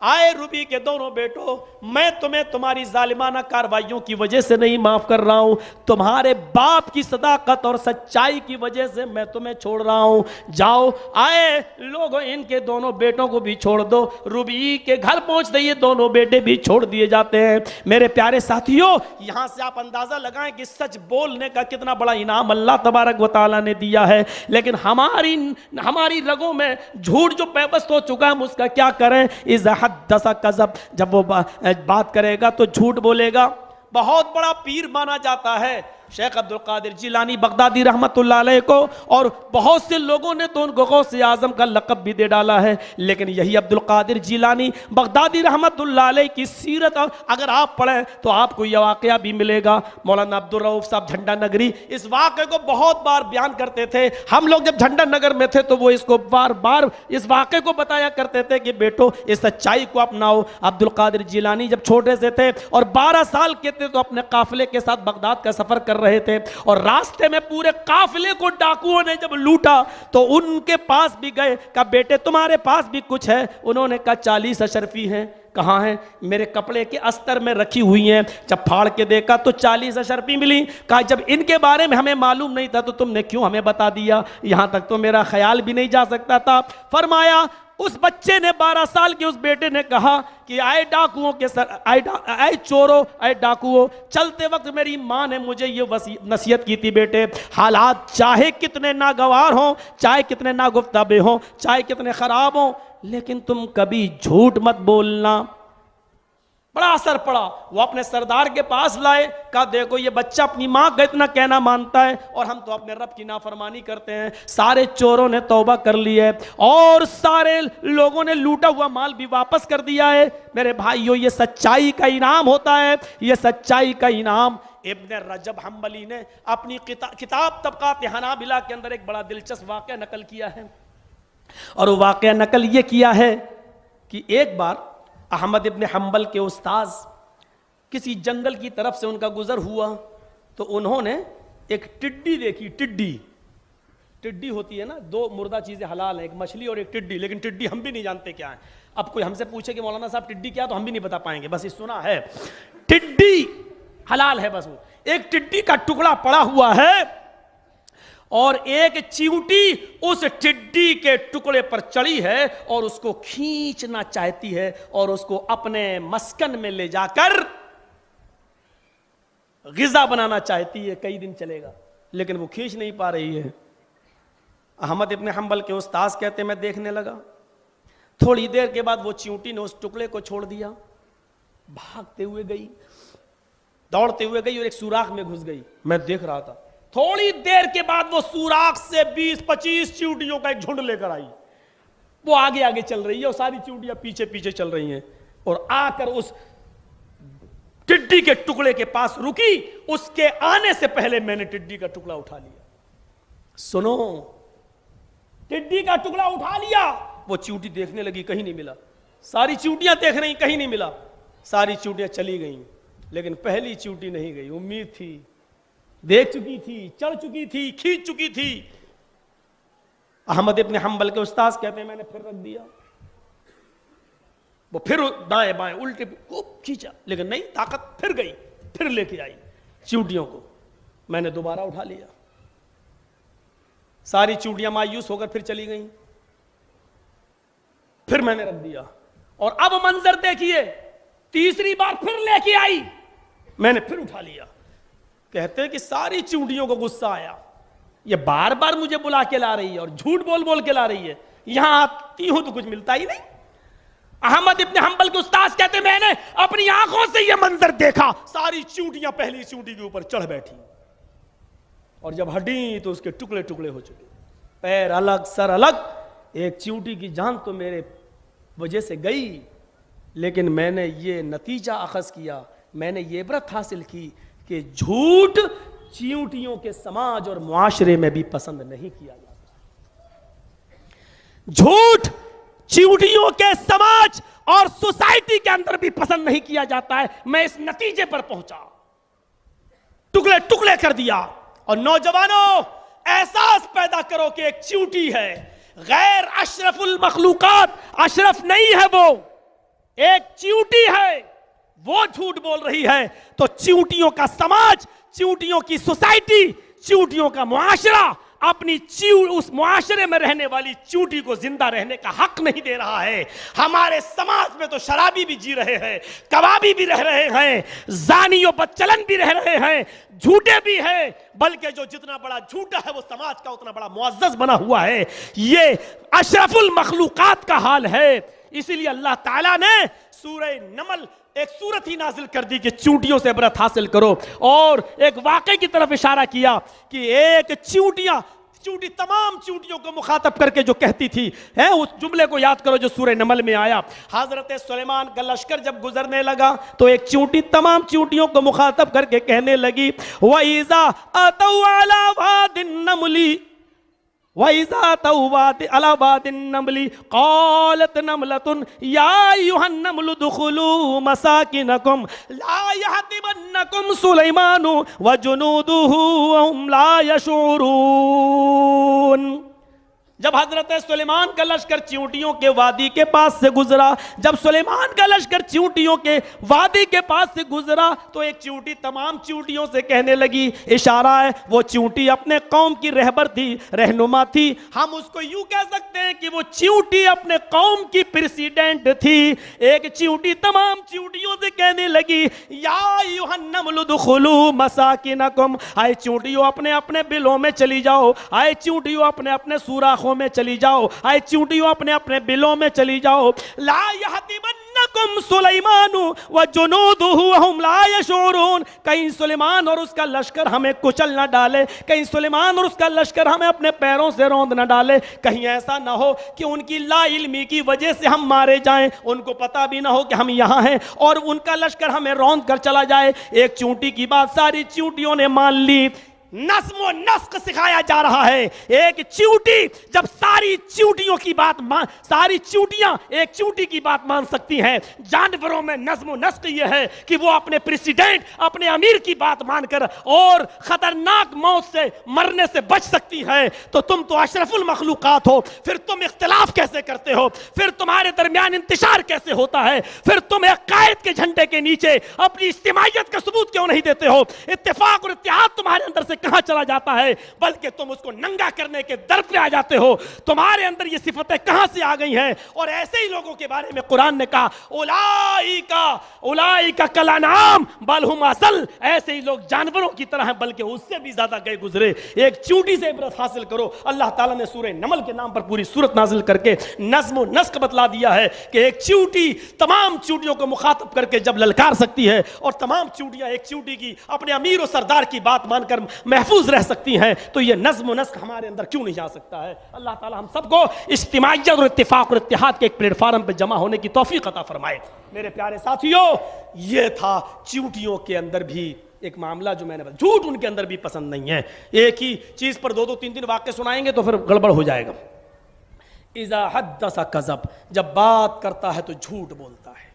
आए रुबी के दोनों बेटो, मैं तुम्हें तुम्हारी जालिमाना कार्रवाइयों की वजह से नहीं माफ कर रहा हूं, तुम्हारे बाप की सदाकत और सच्चाई की वजह से मैं तुम्हें छोड़ रहा हूं। जाओ, आए लोगों, इनके दोनों बेटों को भी छोड़ दो। रुबी के घर पहुंचते ये दोनों बेटे भी छोड़ दिए जाते हैं। मेरे प्यारे साथियों, यहां से आप अंदाजा लगाएं कि सच बोलने का कितना बड़ा इनाम अल्लाह तबारक व तआला ने दिया है। लेकिन हमारी रगों में झूठ जो पैबस्त हो चुका है, हम उसका क्या करें। इस दसा कज़ब, जब वो बात करेगा तो झूठ बोलेगा। बहुत बड़ा पीर माना जाता है शेख अब्दुल कादिर जिलानी बगदादी रहमतुल्लाह अलैह को, और बहुत से लोगों ने तो उनको गौसे आजम का लक़ब भी दे डाला है। लेकिन यही अब्दुल कादिर जिलानी बगदादी रहमतुल्लाह अलैह की सीरत अगर आप पढ़ें तो आपको यह वाक़या भी मिलेगा। मौलाना अब्दुल रऊफ साहब झंडा नगरी इस वाक़े को बहुत बार बयान करते थे। हम लोग जब झंडा नगर में थे तो वो इसको बार बार इस वाक़े को बताया करते थे कि बेटो इस सच्चाई को अपनाओ। अब्दुल कादिर जिलानी जब छोटे से थे और 12 साल के थे तो अपने काफिले के साथ बगदाद का सफ़र कर रहे थे, और रास्ते में पूरे काफिले को डाकुओं ने जब लूटा तो उनके पास भी गए, कहा बेटे तुम्हारे पास भी कुछ है? उन्होंने कहा 40 अशरफी हैं। कहाँ हैं? मेरे कपड़े के अस्तर में रखी हुई हैं। जब फाड़ के देखा तो 40 अशरफी मिली। कहा जब इनके बारे में हमें मालूम नहीं था तो तुमने क्यों हमें बता दिया? यहां तक तो मेरा ख्याल भी नहीं जा सकता था। फरमाया उस बच्चे ने, 12 साल के उस बेटे ने कहा कि आए डाकुओं के सर, आए चोरों, आए डाकुओं, चलते वक्त मेरी माँ ने मुझे ये नसीहत की थी, बेटे हालात चाहे कितने नागवार हों, चाहे कितने नागुफ्ताबे हों, चाहे कितने ख़राब हों, लेकिन तुम कभी झूठ मत बोलना। बड़ा असर पड़ा। वो अपने सरदार के पास लाए, कहा देखो ये बच्चा अपनी माँ का इतना कहना मानता है और हम तो अपने रब की नाफरमानी करते हैं। सारे चोरों ने तौबा कर ली है और सारे लोगों ने लूटा हुआ माल भी वापस कर दिया है। मेरे भाइयों, ये सच्चाई का इनाम होता है, ये सच्चाई का इनाम। इब्न रजब हम्बली ने अपनी किताब तबकात हनाबिला के अंदर एक बड़ा दिलचस्प वाक़या नकल किया है, और वो वाक़या नकल ये किया है कि एक बार अहमद इब्न हम्बल के उस्ताज किसी जंगल की तरफ से उनका गुजर हुआ तो उन्होंने एक टिड्डी देखी। टिड्डी होती है ना, 2 मुर्दा चीज़ें हलाल है, एक मछली और एक टिड्डी। लेकिन टिड्डी हम भी नहीं जानते क्या है। अब कोई हमसे पूछे कि मौलाना साहब टिड्डी क्या, तो हम भी नहीं बता पाएंगे, बस ये सुना है। टिड्डी हलाल है बस। वो एक टिड्डी का टुकड़ा पड़ा हुआ है और एक चींटी उस टिड्डी के टुकड़े पर चढ़ी है और उसको खींचना चाहती है और उसको अपने मस्कन में ले जाकर गिज़ा बनाना चाहती है। कई दिन चलेगा लेकिन वो खींच नहीं पा रही है। अहमद इब्न हम्बल के उस्ताद कहते मैं देखने लगा। थोड़ी देर के बाद वो चींटी ने उस टुकड़े को छोड़ दिया, भागते हुए गई, दौड़ते हुए गई और एक सुराख में घुस गई। मैं देख रहा था। थोड़ी देर के बाद वो सुराख से 20-25 चींटियों का एक झुंड लेकर आई। वो आगे आगे चल रही है और सारी चींटियां पीछे पीछे चल रही हैं, और आकर उस टिड्डी के टुकड़े के पास रुकी। उसके आने से पहले मैंने टिड्डी का टुकड़ा उठा लिया। सुनो, टिड्डी का टुकड़ा उठा लिया। वो चींटी देखने लगी, कहीं नहीं मिला। सारी चींटियां देख रही, कहीं नहीं मिला। सारी चींटियां चली गईं, लेकिन पहली चींटी नहीं गई। उम्मीद थी, देख चुकी थी, चढ़ चुकी थी, खींच चुकी थी। अहमद इब्न हम्बल के उस्ताद कहते हैं मैंने फिर रख दिया। वो फिर दाएं बाएं उल्टे खूब खींचा, लेकिन नहीं, ताकत फिर गई, फिर लेके आई चींटियों को। मैंने दोबारा उठा लिया। सारी चींटियां मायूस होकर फिर चली गईं। फिर मैंने रख दिया, और अब मंजर देखिए, तीसरी बार फिर लेके आई। मैंने फिर उठा लिया। कहते हैं कि सारी चींटियों को गुस्सा आया, ये बार बार मुझे बुला के ला रही है और झूठ बोल बोल के ला रही है, यहां आती हूं तो कुछ मिलता ही नहीं। अहमद इब्न हम्बल के उस्ताद कहते मैंने अपनी आंखों से यह मंजर देखा। सारी चींटियां पहली चींटी के ऊपर चढ़ बैठी, और जब हटी तो उसके टुकड़े टुकड़े हो चुके, पैर अलग, सर अलग। एक चींटी की जान तो मेरे वजह से गई, लेकिन मैंने ये नतीजा अखज़ किया, मैंने ये इबरत हासिल की कि झूठ चींटियों के समाज और मुआशरे में भी पसंद नहीं किया जाता। झूठ चींटियों के समाज और सोसाइटी के अंदर भी पसंद नहीं किया जाता है। मैं इस नतीजे पर पहुंचा, टुकड़े टुकड़े कर दिया। और नौजवानों, एहसास पैदा करो कि एक चींटी है, गैर अशरफुल मखलूकात, अशरफ नहीं है वो, एक चींटी है, वो झूठ बोल रही है। तो चींटियों का समाज, चींटियों की सोसाइटी, चींटियों का मुआशरा अपनी उस मुआशरे में रहने वाली चींटी को जिंदा रहने का हक नहीं दे रहा है। हमारे समाज में तो शराबी भी जी रहे हैं, कबाबी भी रह रहे हैं, जानियों बदचलन भी रह रहे हैं, झूठे भी हैं, बल्कि जो जितना बड़ा झूठा है वो समाज का उतना बड़ा मुअज़्ज़ज़ बना हुआ है। ये अशरफुल मखलूकात का हाल है। इसीलिए अल्लाह ताला ने सूरह नमल एक सूरत ही नाजिल कर दी कि चींटियों से इबरत हासिल करो, और एक वाक़े की तरफ इशारा किया कि एक चींटी तमाम चींटियों को मुखातब करके जो कहती थी, है उस जुमले को याद करो जो सूरह नमल में आया। हजरत सुलेमान का लश्कर जब गुजरने लगा तो एक चींटी तमाम चींटियों को मुखातब करके कहने लगी, वइज़ा अतौ अला वादिन नमली वइज़ा तौबात अला वादिन नमली क़ालत नमलतुन या अय्युहन नमलु दुखुलू मसाकिनकुम ला यहतिमन्नकुम सुलैमानु व जुनूदुहु वहुम ला यशऊरून। जब हजरत सुलेमान का लश्कर चींटियों के वादी के पास से गुजरा, जब सुलेमान का लश्कर चींटियों के वादी के पास से गुजरा तो एक चींटी तमाम चींटियों से कहने लगी, इशारा है वो चींटी अपने कौम की रहबर थी, रहनुमा थी। हम उसको यूं कह सकते हैं कि वो चींटी अपने कौम की प्रेसिडेंट थी। एक चींटी तमाम चींटियों से कहने लगी, या अय्युहन्नमलु दुखुलू मसाकिनकुम, आए चींटियों अपने अपने बिलों में चली जाओ, आए चींटियों अपने अपने सुराखों में चली जाओ, आए चींटियों अपने अपने बिलों में चली जाओ। ला यहतिमन्नकुम सुलैमानु व जुनूदुहु वहुम ला यशऊरून, कहीं सुलेमान और उसका लश्कर हमें कुचल न डाले, कहीं सुलेमान और उसका लश्कर हमें अपने पैरों से रौंद न डाले। कहीं ऐसा ना हो कि उनकी लाइल्मी की वजह से हम मारे जाएं, उनको पता भी ना हो कि हम यहाँ हैं और उनका लश्कर हमें रौंद कर चला जाए। एक चींटी की बात सारी चींटियों ने मान ली। नस्म व नस्क सिखाया जा रहा है। एक चींटी जब सारी चींटियों की बात सारी चींटियां एक चींटी की बात मान सकती हैं, जानवरों में नस्म व नस्क ये है कि वो अपने प्रेसिडेंट, अपने अमीर की बात मानकर और खतरनाक मौत से मरने से बच सकती है, तो तुम तो अशरफुल मखलूकात हो, फिर तुम इख्तिलाफ कैसे करते हो, फिर तुम्हारे दरमियान इंतशार कैसे होता है, फिर तुम एक कायद के झंडे के नीचे अपनी इज्तिमाइयत का सबूत क्यों नहीं देते हो? इत्तेफाक और इत्तेहाद तुम्हारे अंदर से कहां चला जाता है, बल्कि तुम उसको नंगा करने के दर पे आ जाते हो। तुम्हारे अंदर ये सिफतें कहां से आ गई हैं? और ऐसे ही लोगों के बारे में कुरान ने कहा, उलाइका कल अनआम बल हुम अज़ल, ऐसे ही लोग जानवरों की तरह हैं बल्कि उससे भी ज्यादा गए गुजरे। एक चींटी से इबरत हासिल करो। अल्लाह ताला ने सूरह नमल के नाम पर पूरी सूरत नाजिल करके नज़्म व नस्क बतला दिया है कि एक चींटी तमाम चींटियों को मुखातब करके जब ललकार सकती है और तमाम चींटियां एक चींटी की अपने अमीर और सरदार की बात मानकर महफूज रह सकती हैं, तो ये नज़्म व नस्क हमारे अंदर क्यों नहीं आ सकता है? अल्लाह ताला हम सबको इज्तिमाइयत और इत्तिफाक और इत्तिहाद के एक प्लेटफार्म पर जमा होने की तौफीक अता फरमाए। मेरे प्यारे साथियों, ये था चींटियों के अंदर भी एक मामला जो मैंने बताया। झूठ उनके अंदर भी पसंद नहीं है। एक ही चीज पर दो दो तीन तीन वाक्य सुनाएंगे तो फिर गड़बड़ हो जाएगा। इज़ा हद्दसा कज़ब, जब बात करता है तो झूठ बोलता है।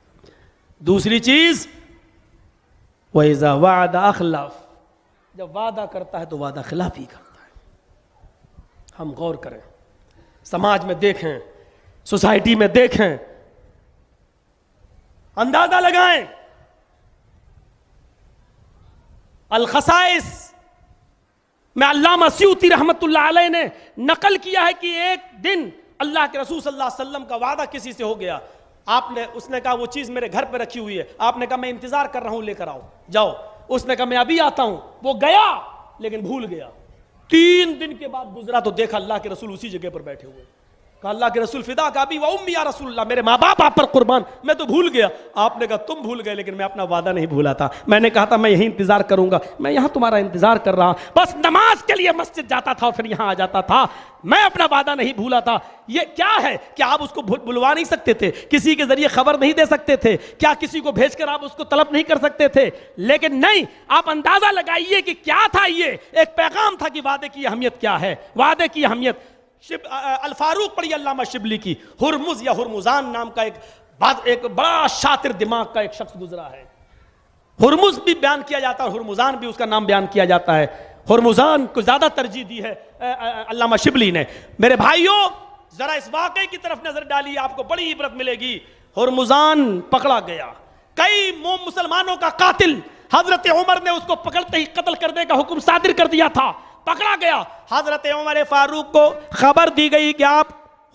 दूसरी चीज व इज़ा वादा अखलफ, जब वादा करता है तो वादा खिलाफी करता है। हम गौर करें, समाज में देखें, सोसाइटी में देखें, अंदाजा लगाएं। अल-खसाइस में अल्लामा स्यूती रहमतुल्लाह अलैह ने नकल किया है कि एक दिन अल्लाह के रसूल सल्लल्लाहु अलैहि वसल्लम का वादा किसी से हो गया। उसने कहा वो चीज मेरे घर पे रखी हुई है, आपने कहा मैं इंतजार कर रहा हूं, लेकर आओ, जाओ। उसने कहा मैं अभी आता हूं। वो गया लेकिन भूल गया। 3 दिन के बाद गुजरा तो देखा अल्लाह के रसूल उसी जगह पर बैठे हुए। कहा अल्लाह के रसूल फिदा का अभी व उम्मी या रसूलल्लाह, मेरे माँ बाप आप पर कुर्बान, मैं तो भूल गया। आपने कहा तुम भूल गए, लेकिन मैं अपना वादा नहीं भूला था। मैंने कहा था मैं यहीं इंतजार करूंगा, मैं यहाँ तुम्हारा इंतजार कर रहा, बस नमाज के लिए मस्जिद जाता था और फिर यहाँ आ जाता था, मैं अपना वादा नहीं भूला था। ये क्या है? क्या आप उसको बुलवा नहीं सकते थे? किसी के जरिए खबर नहीं दे सकते थे? क्या किसी को भेजकर आप उसको तलब नहीं कर सकते थे? लेकिन नहीं, आप अंदाजा लगाइए कि क्या था। ये एक पैगाम था कि वादे की अहमियत क्या है, वादे की अहमियत। अल फारूक पढ़ी अल्लामा शिबली की, हुरमुज या हुरमुजान नाम का एक बड़ा शातिर दिमाग का एक शख्स गुजरा है। हुरमुज भी बयान किया जाता है और हुरमुजान भी उसका नाम बयान किया जाता है। हुरमुजान को ज्यादा तरजीह दी है अल्लामा शिबली ने। मेरे भाइयों, जरा इस वाकये की तरफ नजर डालिए, आपको बड़ी इबरत मिलेगी। हुरमुजान पकड़ा गया, कई मुसलमानों का कातिल, हजरत उमर ने उसको पकड़ते ही कत्ल करने का हुक्म सादिर कर दिया था, पकड़ा गया। हजरत उमर फारूक को खबर दी गई कि आप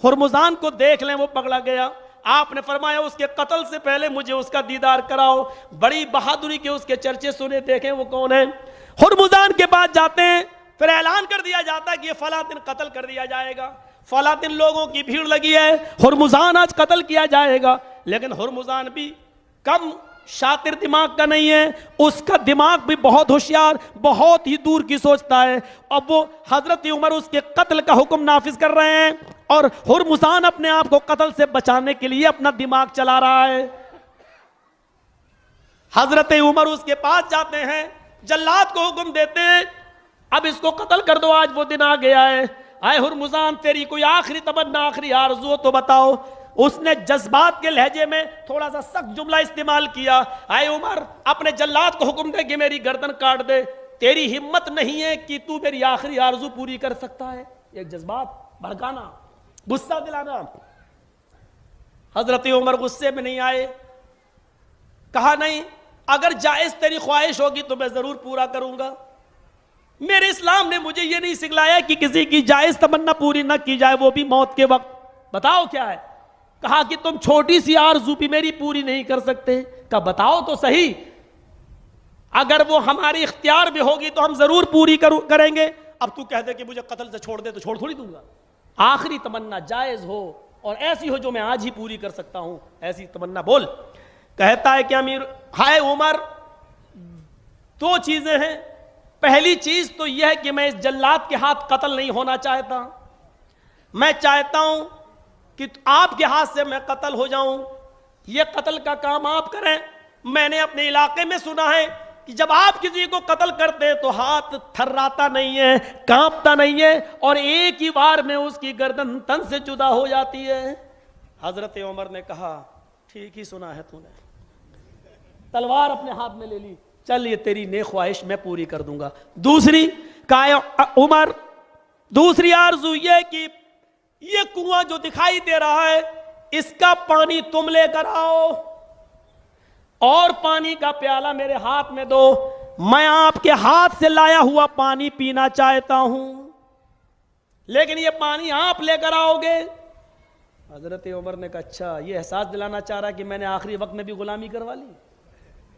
हुरमुजान को देख लें, वो पकड़ा गया। आपने फरमाया उसके कत्ल से पहले मुझे उसका दीदार कराओ। बड़ी बहादुरी के उसके चर्चे सुने, देखें वो कौन है। हुरमुजान के पास जाते हैं, फिर ऐलान कर दिया जाता है कि ये फला दिन कत्ल कर दिया जाएगा, फला दिन लोगों की भीड़ लगी है, हुरमुजान आज कत्ल किया जाएगा। लेकिन हुरमुजान भी कम शातिर दिमाग का नहीं है, उसका दिमाग भी बहुत होशियार, बहुत ही दूर की सोचता है। अब वो हजरत उमर उसके कत्ल का हुक्म नाफिज कर रहे हैं और हुरमुजान अपने आप को कत्ल से बचाने के लिए अपना दिमाग चला रहा है। हजरत उमर उसके पास जाते हैं, जल्लाद को हुक्म देते हैं अब इसको कत्ल कर दो, आज वो दिन आ गया है। आए हुरमुजान, तेरी कोई आखिरी तमन्ना, आखिरी आरज़ू हो तो बताओ। उसने जज्बात के लहजे में थोड़ा सा सख्त जुमला इस्तेमाल किया, आए उमर अपने जल्लाद को हुक्म दे कि मेरी गर्दन काट दे, तेरी हिम्मत नहीं है कि तू मेरी आखिरी आरज़ू पूरी कर सकता है। एक जज्बात, भड़काना, गुस्सा दिलाना। हजरत उमर गुस्से में नहीं आए, कहा नहीं, अगर जायज तेरी ख्वाहिश होगी तो मैं जरूर पूरा करूंगा। मेरे इस्लाम ने मुझे ये नहीं सिखलाया कि किसी की जायज तमन्ना पूरी ना की जाए, वो भी मौत के वक्त। बताओ क्या है? कहा कि तुम छोटी सी आरज़ू भी मेरी पूरी नहीं कर सकते। कहा बताओ तो सही, अगर वो हमारे इख्तियार में होगी तो हम जरूर पूरी करेंगे। अब तू कह दे कि मुझे कत्ल से छोड़ दे तो छोड़ थोड़ी दूंगा। आखिरी तमन्ना जायज हो और ऐसी हो जो मैं आज ही पूरी कर सकता हूं, ऐसी तमन्ना बोल। कहता है कि अमीर हाय उमर, दो चीजें हैं। पहली चीज तो यह है कि मैं इस जल्लाद के हाथ कत्ल नहीं होना चाहता, मैं चाहता हूं कि आपके हाथ से मैं कत्ल हो जाऊं, ये कत्ल का काम आप करें। मैंने अपने इलाके में सुना है कि जब आप किसी को कत्ल करते हैं तो हाथ थर्राता नहीं है, कांपता नहीं है और एक ही बार में उसकी गर्दन तन से जुदा हो जाती है। हजरत उमर ने कहा ठीक ही सुना है तूने। तलवार अपने हाथ में ले ली, चल ये तेरी नेक ख्वाहिश मैं पूरी कर दूंगा। दूसरी कहा उमर, दूसरी आरज़ू ये कि ये कुआं जो दिखाई दे रहा है इसका पानी तुम लेकर आओ और पानी का प्याला मेरे हाथ में दो, मैं आपके हाथ से लाया हुआ पानी पीना चाहता हूं, लेकिन ये पानी आप लेकर आओगे। हजरत उमर ने कहा अच्छा, ये एहसास दिलाना चाह रहा कि मैंने आखिरी वक्त में भी गुलामी करवा ली,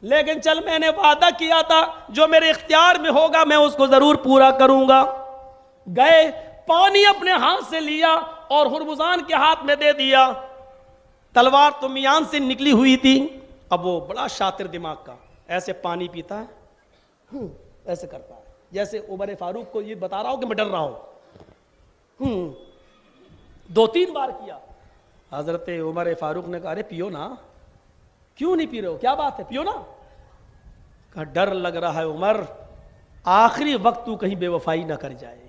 लेकिन चल मैंने वादा किया था जो मेरे इख्तियार में होगा मैं उसको जरूर पूरा करूंगा। गए, पानी अपने हाथ से लिया और हुरमुजान के हाथ में दे दिया। तलवार तो मियान से निकली हुई थी। अब वो बड़ा शातिर दिमाग का, ऐसे पानी पीता है, ऐसे करता है जैसे उमर फारूक को ये बता रहा हो कि मैं डर रहा हूं। 2-3 बार किया। हजरत उमर फारूक ने कहा अरे पियो ना, क्यों नहीं पी रहे हो, क्या बात है, पियो ना। कहा डर लग रहा है उमर, आखिरी वक्त तू कहीं बेवफाई ना कर जाए।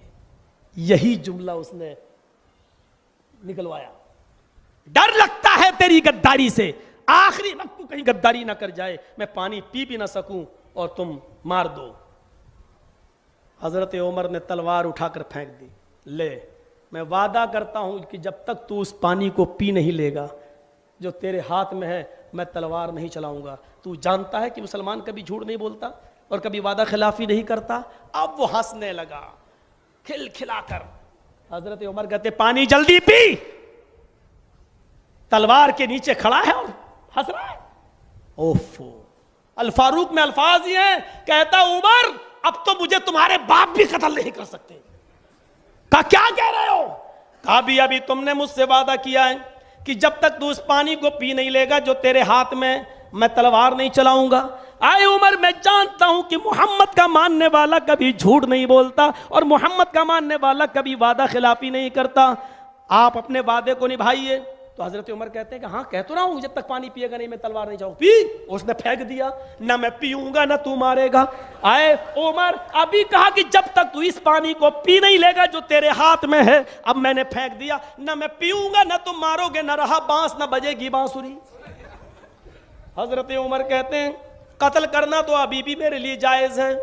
यही जुमला उसने निकलवाया, डर लगता है तेरी गद्दारी से, आखिरी वक्त तू कहीं गद्दारी ना कर जाए, मैं पानी पी भी ना सकूं और तुम मार दो। हजरत उमर ने तलवार उठाकर फेंक दी। ले, मैं वादा करता हूं कि जब तक तू उस पानी को पी नहीं लेगा जो तेरे हाथ में है, मैं तलवार नहीं चलाऊंगा। तू जानता है कि मुसलमान कभी झूठ नहीं बोलता और कभी वादा खिलाफी नहीं करता। अब वो हंसने लगा खिलखिलाकर। हजरत उमर कहते पानी जल्दी पी। तलवार के नीचे खड़ा है और हंस रहा है। ओफो, अल फारूक में अल्फाज ही हैं, कहता उमर अब तो मुझे तुम्हारे बाप भी कत्ल नहीं कर सकते। कहा क्या कह रहे हो? अभी अभी तुमने मुझसे वादा किया है कि जब तक तू उस पानी को पी नहीं लेगा जो तेरे हाथ में, मैं तलवार नहीं चलाऊंगा। आए उमर, मैं जानता हूं कि मोहम्मद का मानने वाला कभी झूठ नहीं बोलता और मोहम्मद का मानने वाला कभी वादा खिलाफी नहीं करता, आप अपने वादे को निभाइए। तो हजरत उमर कहते हैं कि हाँ कह तो रहा हूं, जब तक पानी पिएगा नहीं मैं तलवार नहीं चाहूँ। पी, उसने फेंक दिया, ना मैं पीऊंगा ना तू मारेगा। आए उमर, अभी कहा कि जब तक तू इस पानी को पी नहीं लेगा जो तेरे हाथ में है, अब मैंने फेंक दिया, ना मैं पीऊंगा ना तुम मारोगे, ना रहा बांस ना बजेगी बांसुरी। हजरत उमर कहते हैं कत्ल करना तो अभी भी मेरे लिए जायज है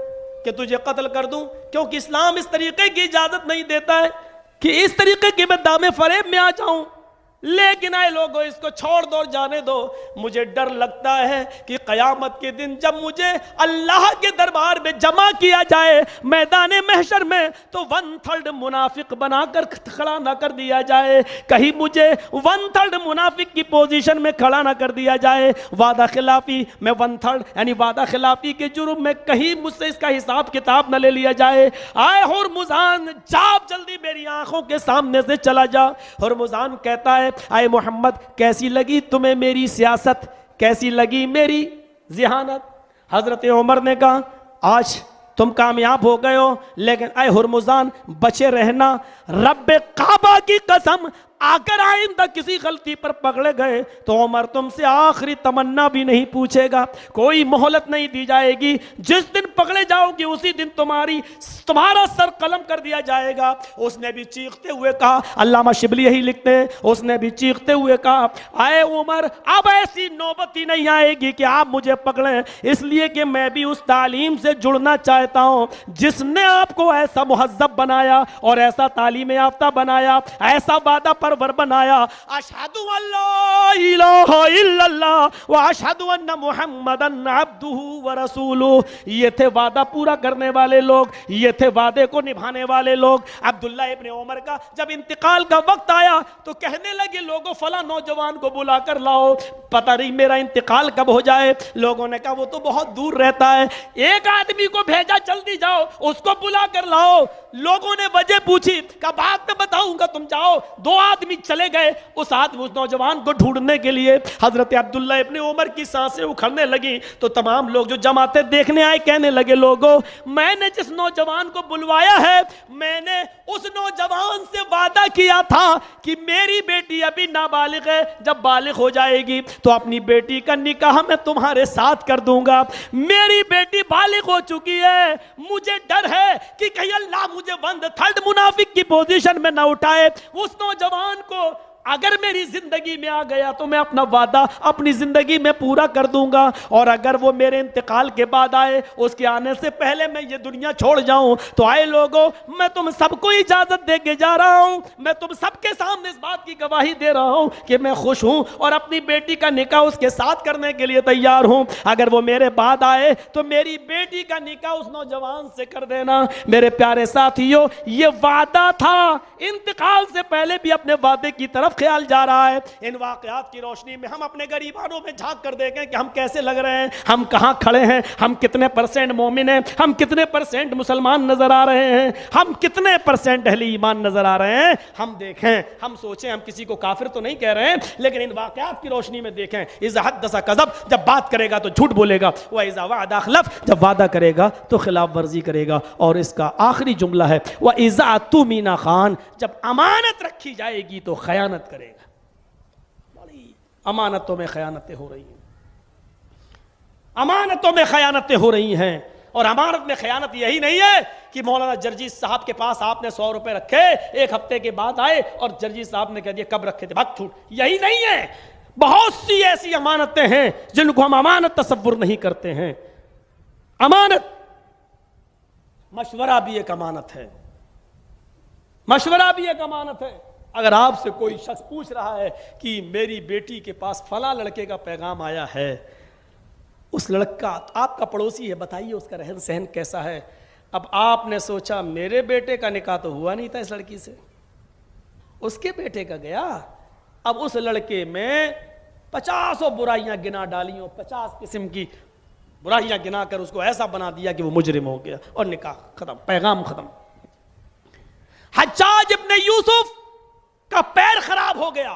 कि तुझे कत्ल कर दूं, क्योंकि इस्लाम इस तरीके की इजाजत नहीं देता है कि इस तरीके के मैं दामे फरेब में आ जाऊं। लेकिन आए लोगों, इसको छोड़ दो, जाने दो। मुझे डर लगता है कि कयामत के दिन जब मुझे अल्लाह के दरबार में जमा किया जाए मैदान महशर में, तो 1/3 मुनाफिक बनाकर खड़ा ना कर दिया जाए, कहीं मुझे 1/3 मुनाफिक की पोजीशन में खड़ा ना कर दिया जाए। वादा खिलाफी में 1/3 यानी वादा खिलाफी के जुर्म में कहीं मुझसे इसका हिसाब किताब न ले लिया जाए। आए हुर्मुज़ान, जाब जल्दी मेरी आंखों के सामने से चला जा। हुर्मुज़ान कहता है, आए मोहम्मद, कैसी लगी तुम्हें मेरी सियासत, कैसी लगी मेरी ज़िहानत? हजरत उमर ने कहा आज तुम कामयाब हो गए हो, लेकिन आए हुर्मुज़ान बचे रहना, रब्बे काबा की कसम, आकर आइंदा किसी गलती पर पकड़े गए तो उमर तुमसे आखिरी तमन्ना भी नहीं पूछेगा, कोई मोहलत नहीं दी जाएगी। जिस दिन पकड़े जाओगे उसी दिन तुम्हारा सर कलम कर दिया जाएगा। उसने भी चीखते हुए कहा, अल्लामा शिबली यही लिखते हैं, उसने भी चीखते हुए कहा, आए उमर, अब ऐसी नौबत ही नहीं आएगी कि आप मुझे पकड़ें, इसलिए कि मैं भी उस तालीम से जुड़ना चाहता हूं जिसने आपको ऐसा मुहज्जब बनाया और ऐसा तालीम याफ्ता बनाया, ऐसा वादा परवर बनाया। अशहदु अल्ला इलाहा इल्लल्लाह व अशहदु अन्ना मुहम्मदन अब्दुहु व रसूलुहु। ये थे वादा पूरा करने वाले लोग, ये थे वादे को निभाने वाले लोग। अब्दुल्ला इब्ने उमर का जब इंतकाल का वक्त आया तो कहने लगे, लोगों फला नौजवान को बुला कर लाओ, पता नहीं मेरा इंतकाल कब हो जाए। लोगों ने कहा वो तो बहुत दूर रहता है, एक आदमी को भेजा, जल्दी जाओ उसको बुला कर लाओ। लोगों ने वजह पूछी, कहा बाद में बताऊंगा, तुम जाओ। 2 आदमी चले गए उस नौजवान को ढूंढने के लिए। हजरत अब्दुल्ला इब्ने उमर की सांसें उखड़ने लगी तो तमाम लोग जो जमाते देखने आए कहने लगे, लोगों मैंने जिस नौजवान को बुलवाया है, मैंने उस नौजवान से वादा किया था कि मेरी बेटी अभी नाबालिग है, जब बालिग हो जाएगी तो अपनी बेटी का निकाह मैं तुम्हारे साथ कर दूंगा। मेरी बेटी बालिग हो चुकी है, मुझे डर है कि कहीं अल्लाह मुझे 1/3 मुनाफिक की पोजीशन में ना उठाए। उस नौजवान को अगर मेरी जिंदगी में आ गया तो मैं अपना वादा अपनी जिंदगी में पूरा कर दूंगा, और अगर वो मेरे इंतकाल के बाद आए, उसके आने से पहले मैं ये दुनिया छोड़ जाऊं, तो आए लोगों, मैं तुम सबको इजाजत दे के जा रहा हूं, मैं तुम सबके सामने इस बात की गवाही दे रहा हूं कि मैं खुश हूं और अपनी बेटी का निकाह उसके साथ करने के लिए तैयार हूं। अगर वो मेरे बाद आए तो मेरी बेटी का निकाह उस नौजवान से कर देना। मेरे प्यारे साथियों, ये वादा था, इंतकाल से पहले भी अपने वादे की तरफ ख्याल जा रहा है। इन वाकयात की रोशनी में हम अपने गरीबानों में झांक कर देखें कि हम कैसे लग रहे हैं, हम कहां खड़े हैं, हम कितने % मोमिन हैं, हम कितने % मुसलमान नजर आ रहे हैं, हम कितने % अहले ईमान नजर आ रहे हैं। हम देखें, हम सोचें, हम किसी को काफिर तो नहीं कह रहे हैं, लेकिन इन वाकयात की रोशनी में देखें। इज़ा हद्दसा कज़ब, जब बात करेगा तो झूठ बोलेगा, व इज़ा वअदा अख़लफ़, जब वादा करेगा तो खिलाफ वर्जी करेगा। और इसका आखिरी जुमला है, व इज़ा तुमिना खान, जब अमानत रखी जाएगी तो खयानत करेगा। बड़ी अमानतों में खयानतें हो रही हैं, अमानतों में खयानतें हो रही हैं। और अमानत में खयानत यही नहीं है कि मौलाना जर्जी साहब के पास आपने 100 रुपए रखे, 1 हफ्ते के बाद आए और जर्जी साहब ने कह दिया कब रखे थे, भाग छूट। यही नहीं है, बहुत सी ऐसी अमानतें हैं जिनको हम अमानत तसव्वुर नहीं करते हैं। अमानत, मशवरा भी एक अमानत है, मशवरा भी एक अमानत है। अगर आपसे कोई शख्स पूछ रहा है कि मेरी बेटी के पास फला लड़के का पैगाम आया है, उस लड़का आपका पड़ोसी है, बताइए उसका रहन सहन कैसा है। अब आपने सोचा मेरे बेटे का निकाह तो हुआ नहीं था इस लड़की से, उसके बेटे का गया। अब उस लड़के में 50 बुराइयां गिना डाली हो, 50 किस्म की बुराइयां गिना कर उसको ऐसा बना दिया कि वो मुजरिम हो गया और निकाह खत्म, पैगाम खत्म। हज्जाज इब्ने यूसुफ गया।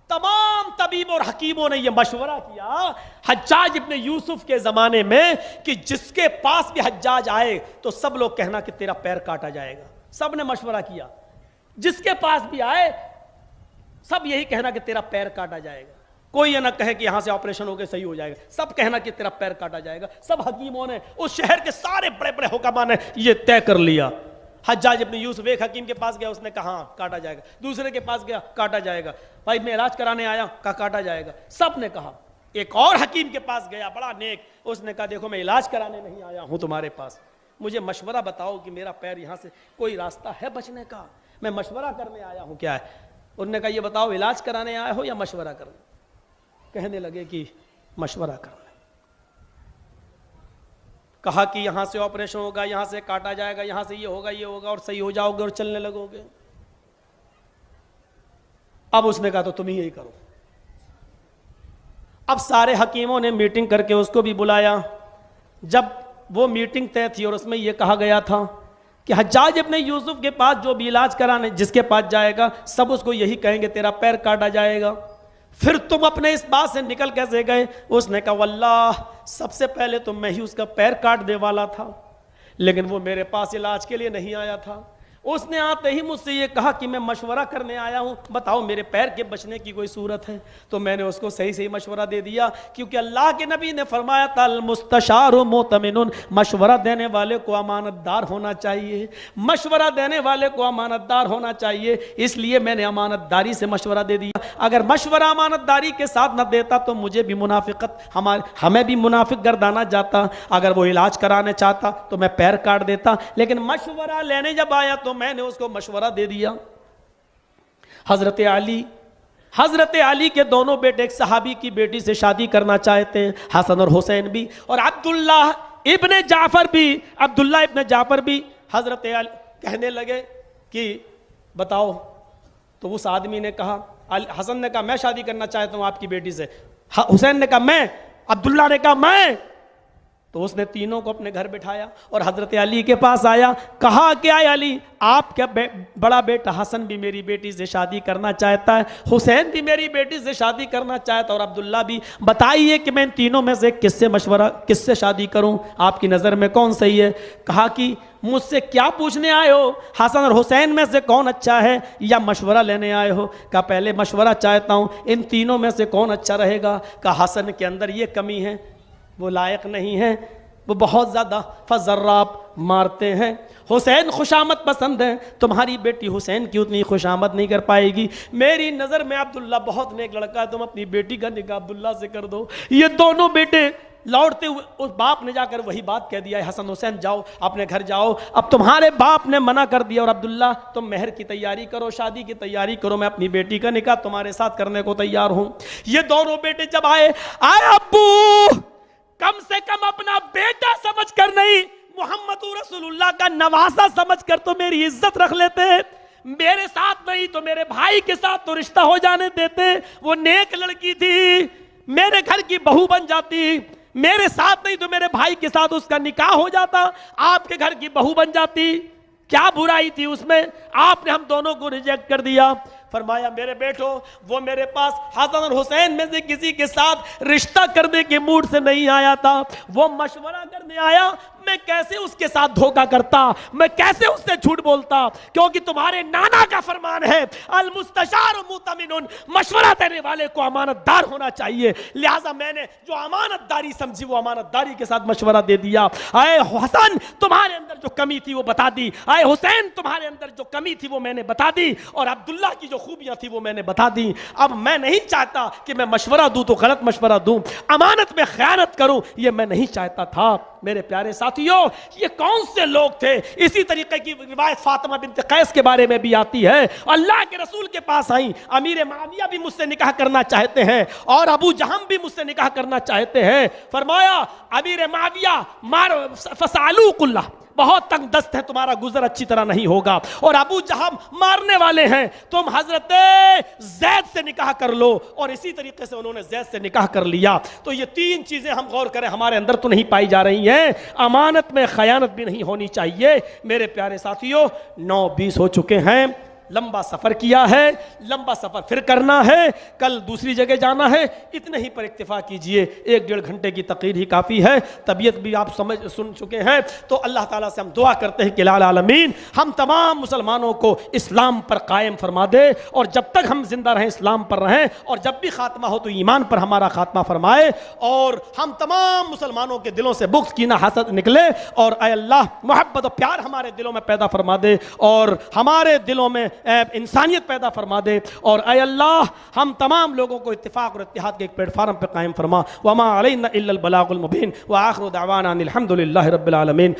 तमाम तबीब और हकीमों ने यह मशवरा किया हज्जाज इब्ने यूसुफ के जमाने में कि जिसके पास भी हज्जाज आए तो सब लोग कहना कि तेरा पैर काटा जाएगा। सब ने मशवरा किया, जिसके पास भी आए सब यही कहना कि तेरा पैर काटा जाएगा। कोई ये ना कहे कि यहां से ऑपरेशन होकर सही हो जाएगा, सब कहना कि तेरा पैर काटा जाएगा। सब हकीमों ने, उस शहर के सारे बड़े बड़े हुक्मा ने यह तय कर लिया। हज्जाज इब्ने यूसुफ एक हकीम के पास गया, उसने कहा काटा जाएगा। दूसरे के पास गया, काटा जाएगा। भाई मैं इलाज कराने आया, कहा काटा जाएगा। सब ने कहा। एक और हकीम के पास गया, बड़ा नेक, उसने कहा देखो मैं इलाज कराने नहीं आया हूं तुम्हारे पास, मुझे मशवरा बताओ कि मेरा पैर यहां से कोई रास्ता है बचने का, मैं मशवरा करने आया हूं। क्या है? उन्होंने कहा ये बताओ इलाज कराने आए हो या मशवरा करने? कहने लगे कि मशवरा करने। कहा कि यहां से ऑपरेशन होगा, यहां से काटा जाएगा, यहां से ये होगा और सही हो जाओगे और चलने लगोगे। अब उसने कहा तो तुम ही यही करो। अब सारे हकीमों ने मीटिंग करके उसको भी बुलाया। जब वो मीटिंग तय थी और उसमें यह कहा गया था कि हज्जाज इब्ने यूसुफ के पास जो भी इलाज कराने जिसके पास जाएगा सब उसको यही कहेंगे तेरा पैर काटा जाएगा। फिर तुम अपने इस बात से निकल कैसे गए? उसने कहा वल्लाह सबसे पहले तो मैं ही उसका पैर काट दे वाला था, लेकिन वो मेरे पास इलाज के लिए नहीं आया था। उसने आते ही मुझसे ये कहा कि मैं मशवरा करने आया हूँ, बताओ मेरे पैर के बचने की कोई सूरत है? तो मैंने उसको सही सही मशवरा दे दिया, क्योंकि अल्लाह के नबी ने फरमाया था अल मुस्तशारु मुतमिनुन, मशवरा देने वाले को अमानतदार होना चाहिए, मशवरा देने वाले को अमानतदार होना चाहिए। इसलिए मैंने अमानतदारी से मशवरा दे दिया। अगर मशवरा अमानतदारी के साथ न देता तो मुझे भी मुनाफिकत, हमें भी मुनाफिक गर्दाना जाता। अगर वो इलाज कराने चाहता तो मैं पैर काट देता, लेकिन मशवरा लेने जब आया तो मैंने उसको मशवरा दे दिया। हजरत अली के दोनों बेटे, एक सहाबी की बेटी से शादी करना चाहते हैं, हसन और हुसैन भी, और अब्दुल्ला इब्ने जाफर भी। हजरत अली कहने लगे कि बताओ। तो उस आदमी ने कहा, हसन ने कहा मैं शादी करना चाहता हूं आपकी बेटी से, हुसैन ने कहा मैं, अब्दुल्ला ने कहा मैं। तो उसने तीनों को अपने घर बिठाया और हजरत अली के पास आया। कहा क्या अली, आपका बड़ा बेटा हसन भी मेरी बेटी से शादी करना चाहता है, हुसैन भी मेरी बेटी से शादी करना चाहता है और अब्दुल्ला भी। बताइए कि मैं इन तीनों में से किससे शादी करूं? आपकी नज़र में कौन सही है? कहा कि मुझसे क्या पूछने आए हो, हसन और हुसैन में से कौन अच्छा है या मशवरा लेने आए हो? कहा पहले मशवरा चाहता हूं, इन तीनों में से कौन अच्छा रहेगा? कहा हसन के अंदर ये कमी है, वो लायक नहीं है, वो बहुत ज़्यादा फजर्राब मारते हैं। हुसैन खुशामद पसंद है, तुम्हारी बेटी हुसैन की उतनी खुशामद नहीं कर पाएगी। मेरी नज़र में अब्दुल्ला बहुत नेक लड़का है, तुम अपनी बेटी का निकाह अब्दुल्ला से कर दो। ये दोनों बेटे लौटते हुए उस बाप ने जाकर वही बात कह दिया, हसन हुसैन जाओ अपने घर जाओ, अब तुम्हारे बाप ने मना कर दिया और अब्दुल्ला तुम मेहर की तैयारी करो, शादी की तैयारी करो, मैं अपनी बेटी का निकाह तुम्हारे साथ करने को तैयार हूं। ये दोनों बेटे जब आए अब्बू, कम से कम अपना बेटा समझकर नहीं, मोहम्मद रसूलुल्लाह का नवासा समझकर तो मेरी इज्जत रख लेते। मेरे साथ नहीं तो मेरे भाई के साथ तो रिश्ता हो जाने देते। वो नेक लड़की थी, मेरे घर की बहू बन जाती, मेरे साथ नहीं तो मेरे भाई के साथ उसका निकाह हो जाता, आपके घर की बहू बन जाती। क्या बुराई थी उसमें? आपने हम दोनों को रिजेक्ट कर दिया। फरमाया मेरे बेटो, वो मेरे पास हसन और हुसैन में से किसी के साथ रिश्ता करने के मूड से नहीं आया था, वो मशवरा करने आया। मैं कैसे उसके साथ धोखा करता, मैं कैसे उससे झूठ बोलता, क्योंकि तुम्हारे नाना का फरमान है अल मुस्तशार मुतमिनुन, मशवरा देने वाले को अमानतदार होना चाहिए। लिहाजा मैंने जो अमानतदारी समझी वो अमानतदारी के साथ मशवरा दे दिया। आए हसन तुम्हारे अंदर जो कमी थी वो बता दी, आए हुसैन तुम्हारे अंदर जो कमी थी वो मैंने बता दी, और अब्दुल्ला की जो खूबियां थी वो मैंने बता दी। अब मैं नहीं चाहता कि मैं मशवरा दूं तो गलत मशवरा दूं, अमानत में खयानत करूं, ये मैं नहीं चाहता था। मेरे प्यारे साथियों, ये कौन से लोग थे? इसी तरीके की रिवायत फातिमा बिन्त कैस के बारे में भी आती है। अल्लाह के रसूल के पास आई, अमीर माविया भी मुझसे निकाह करना चाहते हैं और अबू जहम भी मुझसे निकाह करना चाहते हैं। फरमाया अमीर माविया मार फसालू कुल्ला, बहुत तंग दस्त है, तुम्हारा गुजर अच्छी तरह नहीं होगा, और अबू जहम मारने वाले हैं, तुम हजरत जैद से निकाह कर लो। और इसी तरीके से उन्होंने जैद से निकाह कर लिया। तो ये तीन चीजें हम गौर करें हमारे अंदर तो नहीं पाई जा रही हैं। अमानत में खयानत भी नहीं होनी चाहिए। मेरे प्यारे साथियों, 9:20 हो चुके हैं। लंबा सफ़र किया है, लंबा सफ़र फिर करना है, कल दूसरी जगह जाना है, इतने ही पर इक्तिफा कीजिए। 1-1.5 घंटे की तकरीर ही काफ़ी है, तबीयत भी आप सुन चुके हैं। तो अल्लाह ताला से हम दुआ करते हैं कि लाल आलमीन हम तमाम मुसलमानों को इस्लाम पर कायम फरमा दे, और जब तक हम जिंदा रहें इस्लाम पर रहें, और जब भी खात्मा हो तो ईमान पर हमारा खात्मा फरमाए, और हम तमाम मुसलमानों के दिलों से बुग़्ज़ कीना हसद निकले, और ऐ अल्लाह मोहब्बत और प्यार हमारे दिलों में पैदा फरमा दे, और हमारे दिलों में इंसानियत पैदा फरमा दे, और ऐ अल्लाह हम तमाम लोगों को इत्तिफाक और इत्तिहाद के एक प्लेटफार्म पर कायम फरमा। वमा अलैना इल्लल बलागुल मुबीन व आखिरु दावाना अनिल हम्दुलिल्लाहि रब्बिल आलमीन।